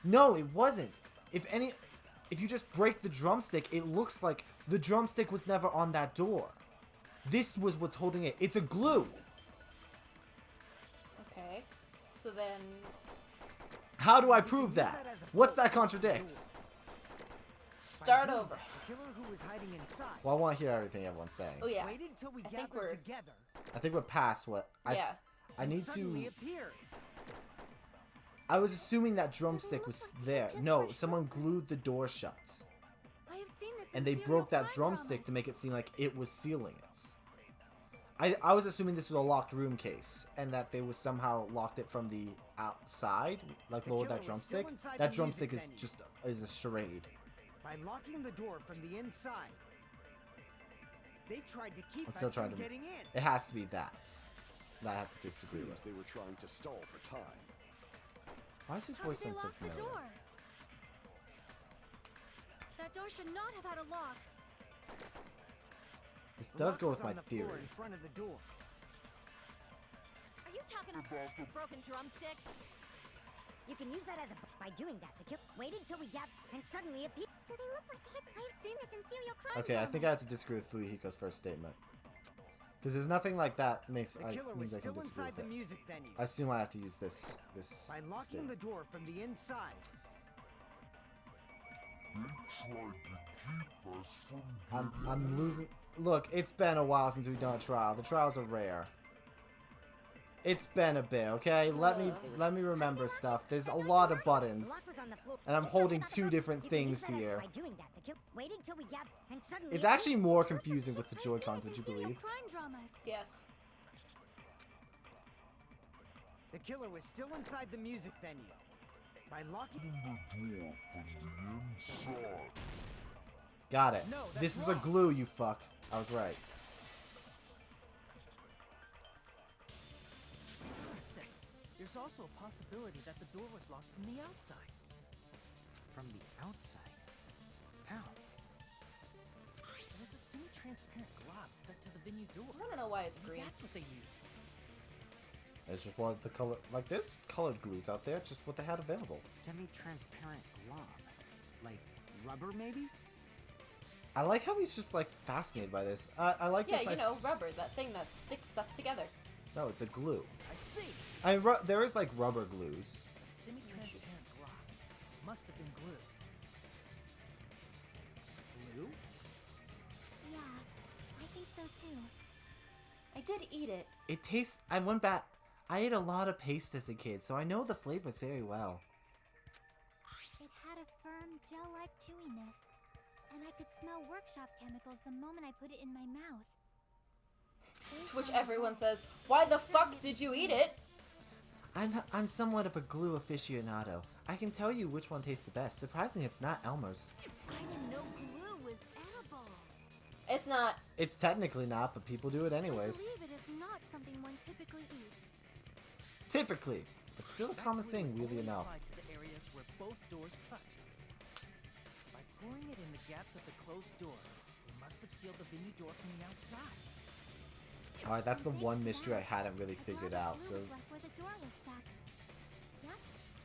Speaker 1: no, it wasn't. If you just break the drumstick, it looks like the drumstick was never on that door. This was what's holding it. It's a glue.
Speaker 2: Okay. So then,
Speaker 1: How do I prove that? What's that contradicts?
Speaker 2: start
Speaker 6: By doing
Speaker 2: over.
Speaker 6: that, the killer who was hiding inside
Speaker 1: Well, I want to hear everything everyone's saying.
Speaker 2: Oh yeah.
Speaker 6: waited till we
Speaker 2: I think
Speaker 6: gathered
Speaker 2: we're-
Speaker 6: together.
Speaker 1: I think we're past what
Speaker 2: Yeah.
Speaker 1: I need
Speaker 6: Suddenly
Speaker 1: to.
Speaker 6: appeared.
Speaker 1: I was assuming that drumstick was there. No, someone glued the door shut,
Speaker 7: I have seen this
Speaker 1: and
Speaker 7: in
Speaker 1: they
Speaker 7: serial
Speaker 1: broke that
Speaker 7: crime
Speaker 1: drumstick to
Speaker 7: dramas.
Speaker 1: make it seem like it was sealing it. I was assuming this was a locked room case, and that they was somehow locked it from the outside, like
Speaker 6: The
Speaker 1: lowered
Speaker 6: killer
Speaker 1: that
Speaker 6: was still
Speaker 1: drumstick.
Speaker 6: inside
Speaker 1: That
Speaker 6: the
Speaker 1: drumstick
Speaker 6: music
Speaker 1: is
Speaker 6: venue.
Speaker 1: just a charade.
Speaker 6: By locking the door from the inside, they tried to keep
Speaker 1: I'm
Speaker 6: us
Speaker 1: still
Speaker 6: from
Speaker 1: trying to.
Speaker 6: getting in.
Speaker 1: It has to be that. That I have to
Speaker 9: It
Speaker 1: disagree
Speaker 9: seems
Speaker 1: with.
Speaker 9: they were trying to stall for time.
Speaker 1: Why is his
Speaker 7: How
Speaker 1: voice
Speaker 7: did they
Speaker 1: sound so
Speaker 7: lock the
Speaker 1: familiar?
Speaker 7: door? That door should not have had a lock.
Speaker 1: This
Speaker 6: The
Speaker 1: does
Speaker 6: lock
Speaker 1: go
Speaker 6: was
Speaker 1: with my
Speaker 6: on the floor
Speaker 1: theory.
Speaker 6: in front of the door.
Speaker 7: Are you talking about the broken drumstick?
Speaker 10: You can use that as a... By doing that, the killer waited till we got... and suddenly appeared. So they look like they had... I have seen this in serial crime
Speaker 1: Okay, I think I have to disagree with Fuyuhiko's first statement. Because there's nothing like that means
Speaker 6: The
Speaker 1: I
Speaker 6: killer was
Speaker 1: can
Speaker 6: still
Speaker 1: disagree
Speaker 6: inside
Speaker 1: with
Speaker 6: the
Speaker 1: it.
Speaker 6: music venue.
Speaker 1: I assume I have to use this
Speaker 6: By locking the
Speaker 1: statement.
Speaker 6: door from the inside,
Speaker 1: I'm losing. Look, it's been a while since we've done a trial. The trials are rare. It's been a bit, okay? Let me remember stuff. There's a lot of buttons,
Speaker 10: The lock was on the floor.
Speaker 1: and I'm
Speaker 10: They
Speaker 1: holding
Speaker 10: talked about
Speaker 1: two
Speaker 10: the-
Speaker 1: different
Speaker 10: You can use
Speaker 1: things
Speaker 10: that as-
Speaker 1: here.
Speaker 10: By doing that, the killer waited till we got... and suddenly
Speaker 1: It's
Speaker 10: appeared.
Speaker 1: actually more confusing with the
Speaker 7: I've seen
Speaker 1: Joy-Cons,
Speaker 7: this
Speaker 1: would
Speaker 7: in
Speaker 1: you
Speaker 7: serial
Speaker 1: believe?
Speaker 7: crime dramas.
Speaker 2: Yes.
Speaker 6: the killer was still inside the music venue. By locking
Speaker 1: Got it.
Speaker 6: No, that's
Speaker 1: This is a
Speaker 6: wrong.
Speaker 1: glue, you fuck. I was right.
Speaker 5: There's also a possibility that the door was locked from the outside.
Speaker 6: From the outside? How?
Speaker 5: There was a semi-transparent glob stuck to the venue door.
Speaker 2: I don't know why it's
Speaker 5: Maybe
Speaker 2: green.
Speaker 5: that's what they used.
Speaker 1: It's just what the color, like there's colored glues out there, it's just what they had available.
Speaker 6: Semi-transparent glob. Like rubber, maybe?
Speaker 1: I like how he's just like fascinated by this. I like
Speaker 2: Yeah,
Speaker 1: this.
Speaker 2: you know, rubber, that thing that sticks stuff together.
Speaker 1: No, it's a glue.
Speaker 5: I see.
Speaker 1: I mean, there is like rubber glues.
Speaker 5: Semi-transparent glob. Must have been glue.
Speaker 6: Glue?
Speaker 10: Yeah, I think so too.
Speaker 2: I did eat it.
Speaker 1: It tastes. I went back. I ate a lot of paste as a kid, so I know the flavors very well.
Speaker 10: It had a firm, gel-like chewiness, and I could smell workshop chemicals the moment I put it in my mouth.
Speaker 2: To which everyone says, "Why the fuck did you eat it?"
Speaker 1: I'm somewhat of a glue aficionado. I can tell you which one tastes the best. Surprisingly, it's not Elmer's.
Speaker 7: I didn't know glue was edible.
Speaker 2: It's not.
Speaker 1: It's technically not, but people do it anyways.
Speaker 10: I believe it is not something one typically eats.
Speaker 1: Typically, but still a common
Speaker 5: That glue
Speaker 1: thing,
Speaker 5: was
Speaker 1: weirdly
Speaker 5: only
Speaker 1: enough.
Speaker 5: applied to the areas where both doors touched. By pouring it in the gaps of the closed door, it must have sealed the venue door from the outside.
Speaker 1: All right, that's the
Speaker 10: And
Speaker 1: one
Speaker 10: thanks to
Speaker 1: mystery I
Speaker 10: that,
Speaker 1: hadn't really
Speaker 10: a
Speaker 1: figured
Speaker 10: glob of
Speaker 1: out.
Speaker 10: glue
Speaker 1: So
Speaker 10: was left where the door was stuck. Yep,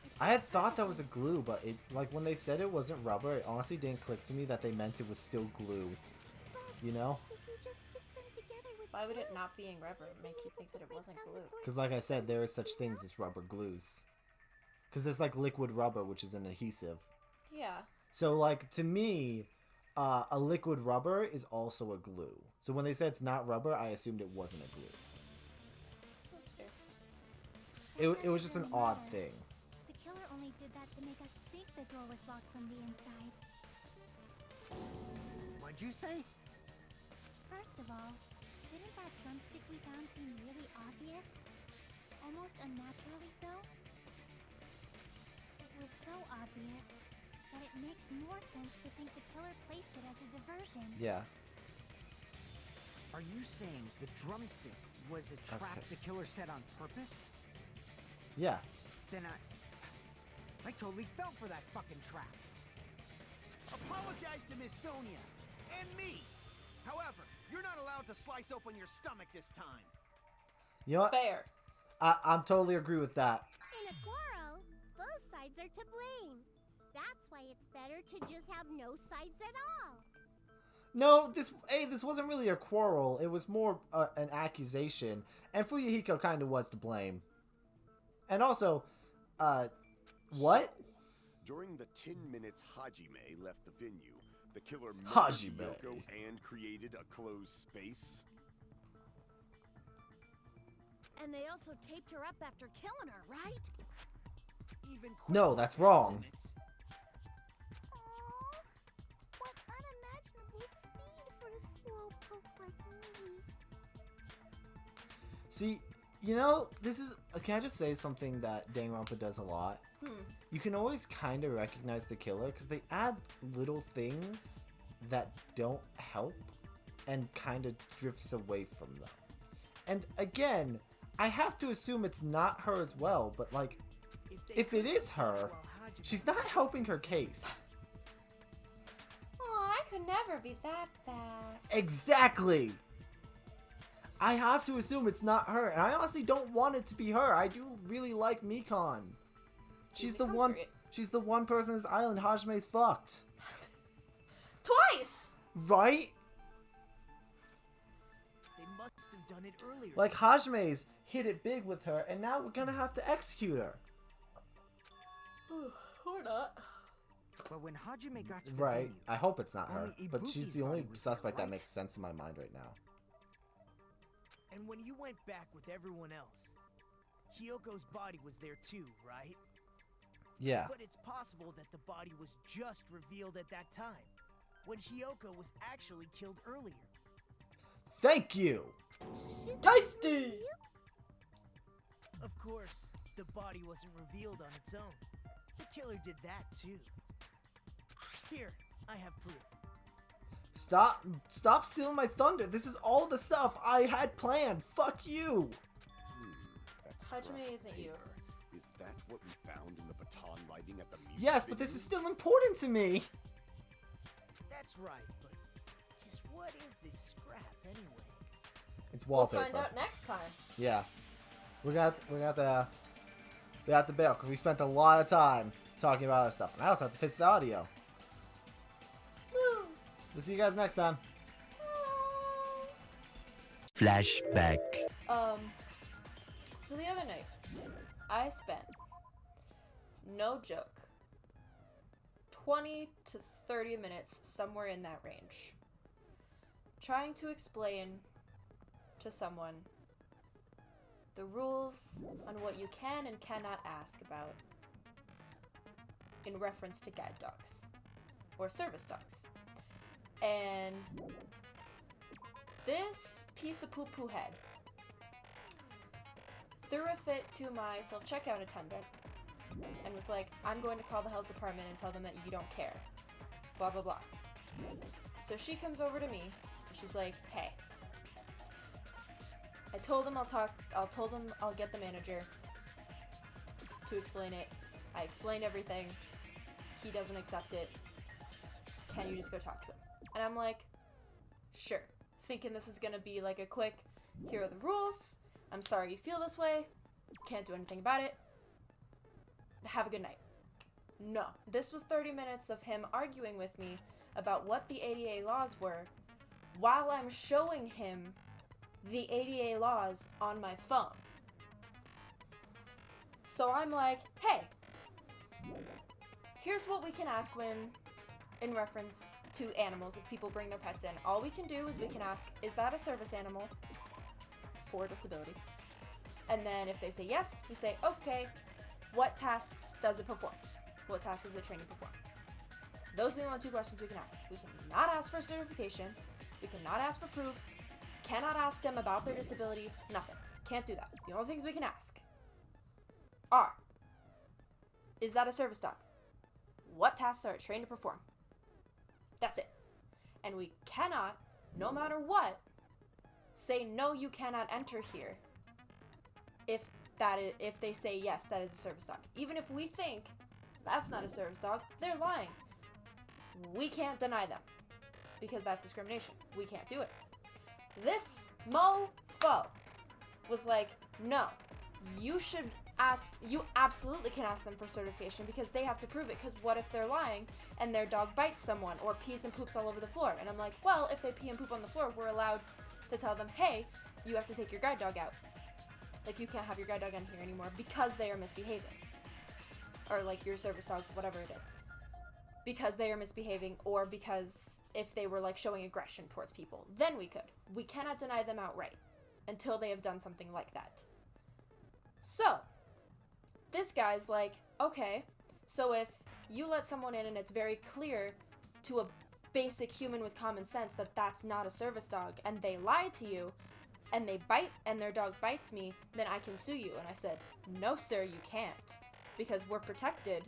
Speaker 10: it
Speaker 1: I had
Speaker 10: fits
Speaker 1: thought that was a
Speaker 10: perfectly.
Speaker 1: glue, but it like when they said it wasn't rubber, it honestly didn't click to me that they meant it was still glue. You know?
Speaker 10: If you just stick them together with
Speaker 2: Why would it
Speaker 10: glue,
Speaker 2: not being rubber
Speaker 10: you'd
Speaker 2: make
Speaker 10: be
Speaker 2: you
Speaker 10: able
Speaker 2: think
Speaker 10: to
Speaker 2: that it
Speaker 10: break
Speaker 2: wasn't
Speaker 10: down the
Speaker 2: glue?
Speaker 10: door's
Speaker 1: Because like I said, there is
Speaker 10: surface,
Speaker 1: such
Speaker 10: you
Speaker 1: things
Speaker 10: know?
Speaker 1: as rubber glues. Because there's like liquid rubber, which is an adhesive.
Speaker 2: Yeah.
Speaker 1: So like to me, a liquid rubber is also a glue. So when they said it's not rubber, I assumed it wasn't a glue.
Speaker 2: That's fair.
Speaker 1: It was just an
Speaker 10: Doesn't
Speaker 1: odd
Speaker 10: matter.
Speaker 1: thing.
Speaker 10: The killer only did that to make us think the door was locked from the inside.
Speaker 6: What'd you say?
Speaker 10: First of all, didn't that drumstick we found seem really obvious? Almost unnaturally so? It was so obvious that it makes more sense to think the killer placed it as a diversion.
Speaker 1: Yeah.
Speaker 6: Are you saying the drumstick was a trap
Speaker 1: Okay.
Speaker 6: the killer set on purpose?
Speaker 1: Yeah.
Speaker 6: Then I totally fell for that fucking trap.
Speaker 8: Apologize to Miss Sonia and me. However, you're not allowed to slice open your stomach this time.
Speaker 1: You know what?
Speaker 2: Fair.
Speaker 1: I'm totally agree with that.
Speaker 10: In a quarrel, both sides are to blame. That's why it's better to just have no sides at all.
Speaker 1: No, this wasn't really a quarrel. It was more an accusation, and Fuyuhiko kind of was to blame. And also, what?
Speaker 9: During the 10 minutes Hajime left the venue, the killer murdered
Speaker 1: Hajime.
Speaker 9: Yoko and created a closed space.
Speaker 7: And they also taped her up after killing her, right?
Speaker 8: Even
Speaker 1: No, that's wrong.
Speaker 10: Aww, what unimaginable speed for a slowpoke like me.
Speaker 1: See, you know, this is. Can I just say something that Danganronpa does a lot? You can always kind of recognize the killer because they add little things that don't help and kind of drifts away from them. And again, I have to assume it's not her as well, but like, if it is her, she's not helping her case.
Speaker 2: Oh, I could never be that fast.
Speaker 1: Exactly! I have to assume it's not her, and I honestly don't want it to be her. I do really like Mikon. She's the
Speaker 2: Mikon's
Speaker 1: one.
Speaker 2: great.
Speaker 1: She's the one person on this island Hajime's fucked,
Speaker 2: Twice!
Speaker 1: right?
Speaker 5: They must have done it earlier.
Speaker 1: Like Hajime's hit it big with her, and now we're gonna have to execute her.
Speaker 2: Or not.
Speaker 6: But when Hajime got to the
Speaker 1: Right?
Speaker 6: venue,
Speaker 1: I hope it's not her,
Speaker 6: Only
Speaker 1: but she's
Speaker 6: Ibuki's
Speaker 1: the only
Speaker 6: body was there,
Speaker 1: suspect that
Speaker 6: right?
Speaker 1: makes sense in my mind right now.
Speaker 5: And when you went back with everyone else, Hyoko's body was there too, right?
Speaker 1: Yeah.
Speaker 5: But it's possible that the body was just revealed at that time, when Hyoko was actually killed earlier.
Speaker 1: Thank you.
Speaker 2: Tasty!
Speaker 5: Of course, the body wasn't revealed on its own. The killer did that too. Here, I have proof.
Speaker 1: Stop stealing my thunder. This is all the stuff I had planned. Fuck you.
Speaker 9: That
Speaker 2: Hajime
Speaker 9: scrap
Speaker 2: isn't you.
Speaker 9: paper. Is that what we found in the baton lighting at the music
Speaker 1: Yes, but this
Speaker 9: video?
Speaker 1: is still important to me.
Speaker 8: That's right, but just what is this scrap anyway?
Speaker 1: It's
Speaker 2: We'll
Speaker 1: wallpaper.
Speaker 2: find out next time.
Speaker 1: Yeah. We got the bail because we spent a lot of time talking about this stuff. And I also have to fix the audio.
Speaker 2: Woo!
Speaker 1: We'll see you guys next time.
Speaker 3: Flashback.
Speaker 2: So the other night, I spent, no joke, 20 to 30 minutes, somewhere in that range, trying to explain to someone the rules on what you can and cannot ask about in reference to guide dogs or service dogs. And this piece of poo-poo head threw a fit to my self-checkout attendant and was like, I'm going to call the health department and tell them that you don't care. Blah, blah, blah. So she comes over to me and she's like, hey, I told him I'll get the manager to explain it. I explained everything. He doesn't accept it. Can you just go talk to him? And I'm like, sure. Thinking this is gonna be like a quick, here are the rules. I'm sorry you feel this way. Can't do anything about it. Have a good night. No. This was 30 minutes of him arguing with me about what the ADA laws were while I'm showing him the ADA laws on my phone. So I'm like, hey, here's what we can ask when in reference to animals if people bring their pets in. All we can do is we can ask, is that a service animal for disability? And then if they say yes, we say, okay, what tasks does it perform? What tasks is it trained to perform? Those are the only two questions we can ask. We cannot ask for certification. We cannot ask for proof. Cannot ask them about their disability. Nothing. Can't do that. The only things we can ask are, is that a service dog? What tasks are it trained to perform? That's it. And we cannot, no matter what, say no, you cannot enter here if they say yes, that is a service dog. Even if we think that's not a service dog, they're lying. We can't deny them because that's discrimination. We can't do it. This mofo was like, no, you absolutely can ask them for certification because they have to prove it, because what if they're lying and their dog bites someone or pees and poops all over the floor? And I'm like, well, if they pee and poop on the floor, we're allowed to tell them, hey, you have to take your guide dog out. Like, you can't have your guide dog in here anymore because they are misbehaving. Or, like, your service dog, whatever it is. Because they are misbehaving, or because if they were, like, showing aggression towards people. Then we could. We cannot deny them outright until they have done something like that. So, this guy's like, okay, so if you let someone in and it's very clear to a basic human with common sense that that's not a service dog, and they lie to you, and they bite, and their dog bites me, then I can sue you. And I said, no, sir, you can't. Because we're protected.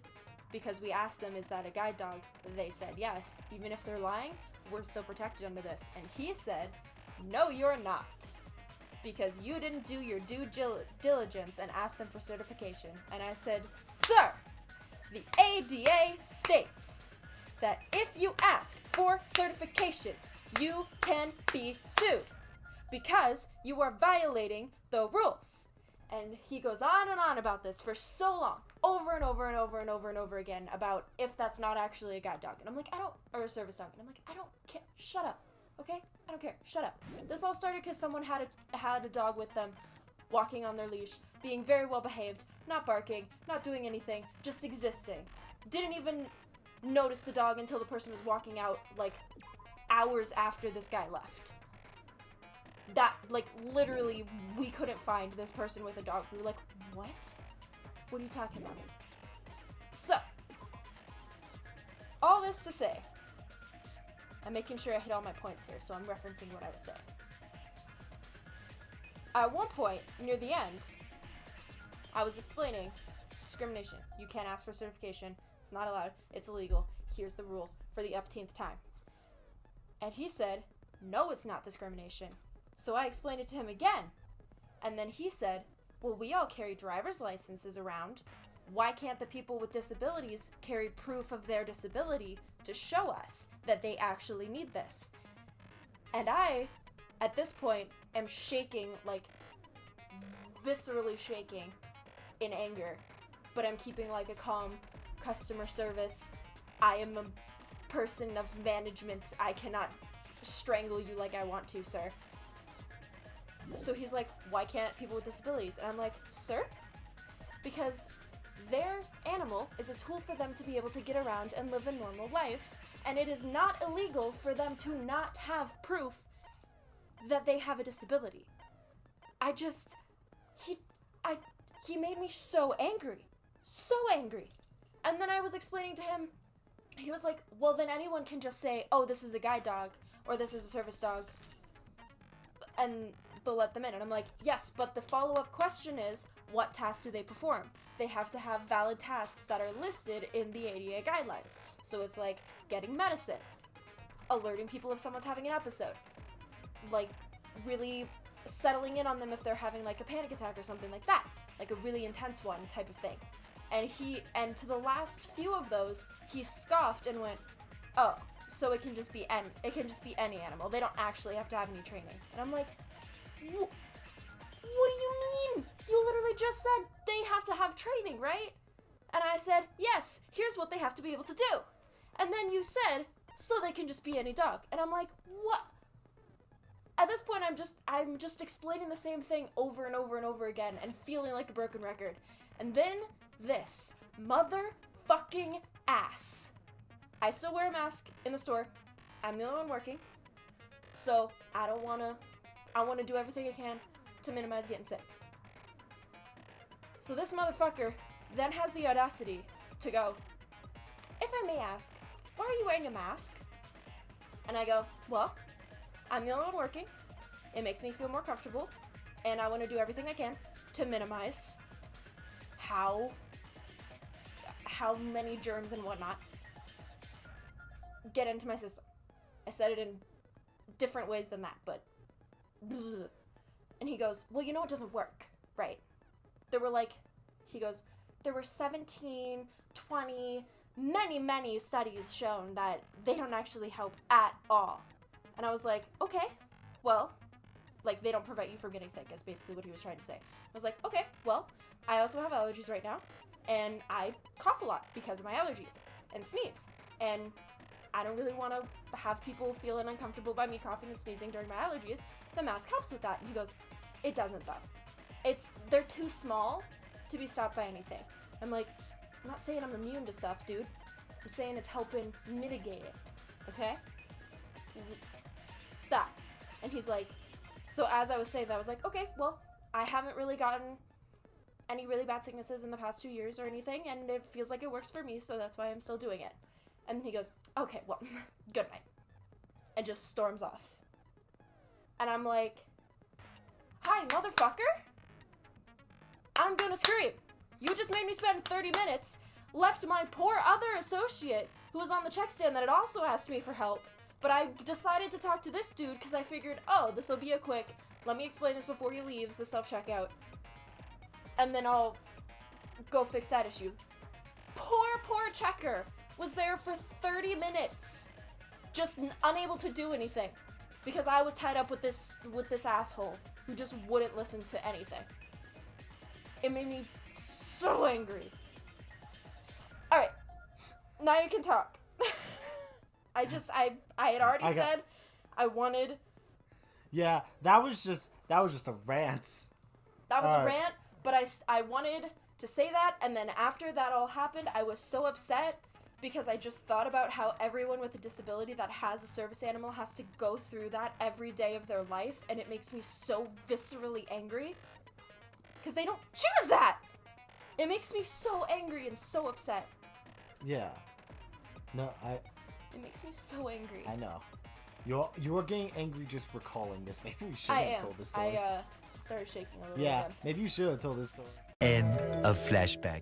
Speaker 2: Because we asked them, is that a guide dog? They said yes. Even if they're lying, we're still protected under this. And he said, no, you're not. Because you didn't do your due diligence and ask them for certification. And I said, sir, the ADA states that if you ask for certification, you can be sued. Because you are violating the rules. And he goes on and on about this for so long, over and over and over and over and over again, about if that's not actually a guide dog. And I'm like, or a service dog. And I'm like, I don't care. Shut up. Okay? I don't care. Shut up. This all started because someone had a dog with them, walking on their leash, being very well behaved, not barking, not doing anything, just existing. Didn't even notice the dog until the person was walking out, like, hours after this guy left. That, like, literally, we couldn't find this person with a dog. We were like, what? What are you talking about? So, all this to say, I'm making sure I hit all my points here, so I'm referencing what I was saying. At one point, near the end, I was explaining discrimination. You can't ask for certification. It's not allowed. It's illegal. Here's the rule for the upteenth time. And he said, no, it's not discrimination. So I explained it to him again. And then he said, well, we all carry driver's licenses around. Why can't the people with disabilities carry proof of their disability to show us that they actually need this? And I, at this point, am shaking, like, viscerally shaking in anger. But I'm keeping, like, a calm customer service. I am a person of management. I cannot strangle you like I want to, sir. So he's like, why can't people with disabilities? And I'm like, sir? Because their animal is a tool for them to be able to get around and live a normal life, and it is not illegal for them to not have proof that they have a disability. He made me so angry. So angry. And then I was explaining to him, he was like, well, then anyone can just say, oh, this is a guide dog, or this is a service dog, and they'll let them in. And I'm like, yes, but the follow-up question is, what tasks do they perform? They have to have valid tasks that are listed in the ADA guidelines. So it's like getting medicine, alerting people if someone's having an episode, like really settling in on them if they're having like a panic attack or something like that, like a really intense one type of thing. And to the last few of those, he scoffed and went, oh, so it can just be any animal. They don't actually have to have any training. And I'm like, what do you mean? You literally just said they have to have training, right? And I said, yes, here's what they have to be able to do. And then you said, so they can just be any dog. And I'm like, what? At this point, I'm just explaining the same thing over and over and over again and feeling like a broken record. And then this motherfucking ass. I still wear a mask in the store. I'm the only one working. So I want to do everything I can to minimize getting sick. So this motherfucker then has the audacity to go, if I may ask, why are you wearing a mask? And I go, well, I'm the only one working. It makes me feel more comfortable, and I want to do everything I can to minimize how many germs and whatnot get into my system. I said it in different ways than that, but bleh. And he goes, well, you know it doesn't work, right? There were 17, 20, many studies shown that they don't actually help at all. And I was like, okay, well, like, they don't prevent you from getting sick, is basically what he was trying to say. I was like, okay, well, I also have allergies right now, and I cough a lot because of my allergies, and sneeze. And I don't really want to have people feeling uncomfortable by me coughing and sneezing during my allergies. The mask helps with that. And he goes, it doesn't, though. They're too small to be stopped by anything. I'm like, I'm not saying I'm immune to stuff, dude. I'm saying it's helping mitigate it, okay? Stop. And he's like, so as I was saying that, I was like, okay, well, I haven't really gotten any really bad sicknesses in the past 2 years or anything, and it feels like it works for me, so that's why I'm still doing it. And then he goes, okay, well, good night. And just storms off. And I'm like, hi, motherfucker. I'm gonna scream. You just made me spend 30 minutes, left my poor other associate, who was on the check stand that had also asked me for help, but I decided to talk to this dude because I figured, oh, this will be a quick, let me explain this before he leaves, the self-checkout, and then I'll go fix that issue. Poor checker was there for 30 minutes, just unable to do anything, because I was tied up with this asshole who just wouldn't listen to anything. It made me so angry. Alright, now you can talk. I had already said I wanted...
Speaker 1: Yeah, that was just a rant.
Speaker 2: That was a rant, but I wanted to say that, and then after that all happened, I was so upset because I just thought about how everyone with a disability that has a service animal has to go through that every day of their life, and it makes me so viscerally angry. Because they don't choose that! It makes me so angry and so upset.
Speaker 1: Yeah. No,
Speaker 2: It makes me so angry.
Speaker 1: I know. You're getting angry just recalling this. Maybe we should have told this story.
Speaker 2: I started shaking a little bit.
Speaker 1: Yeah, maybe you should have told this story.
Speaker 3: End of flashback.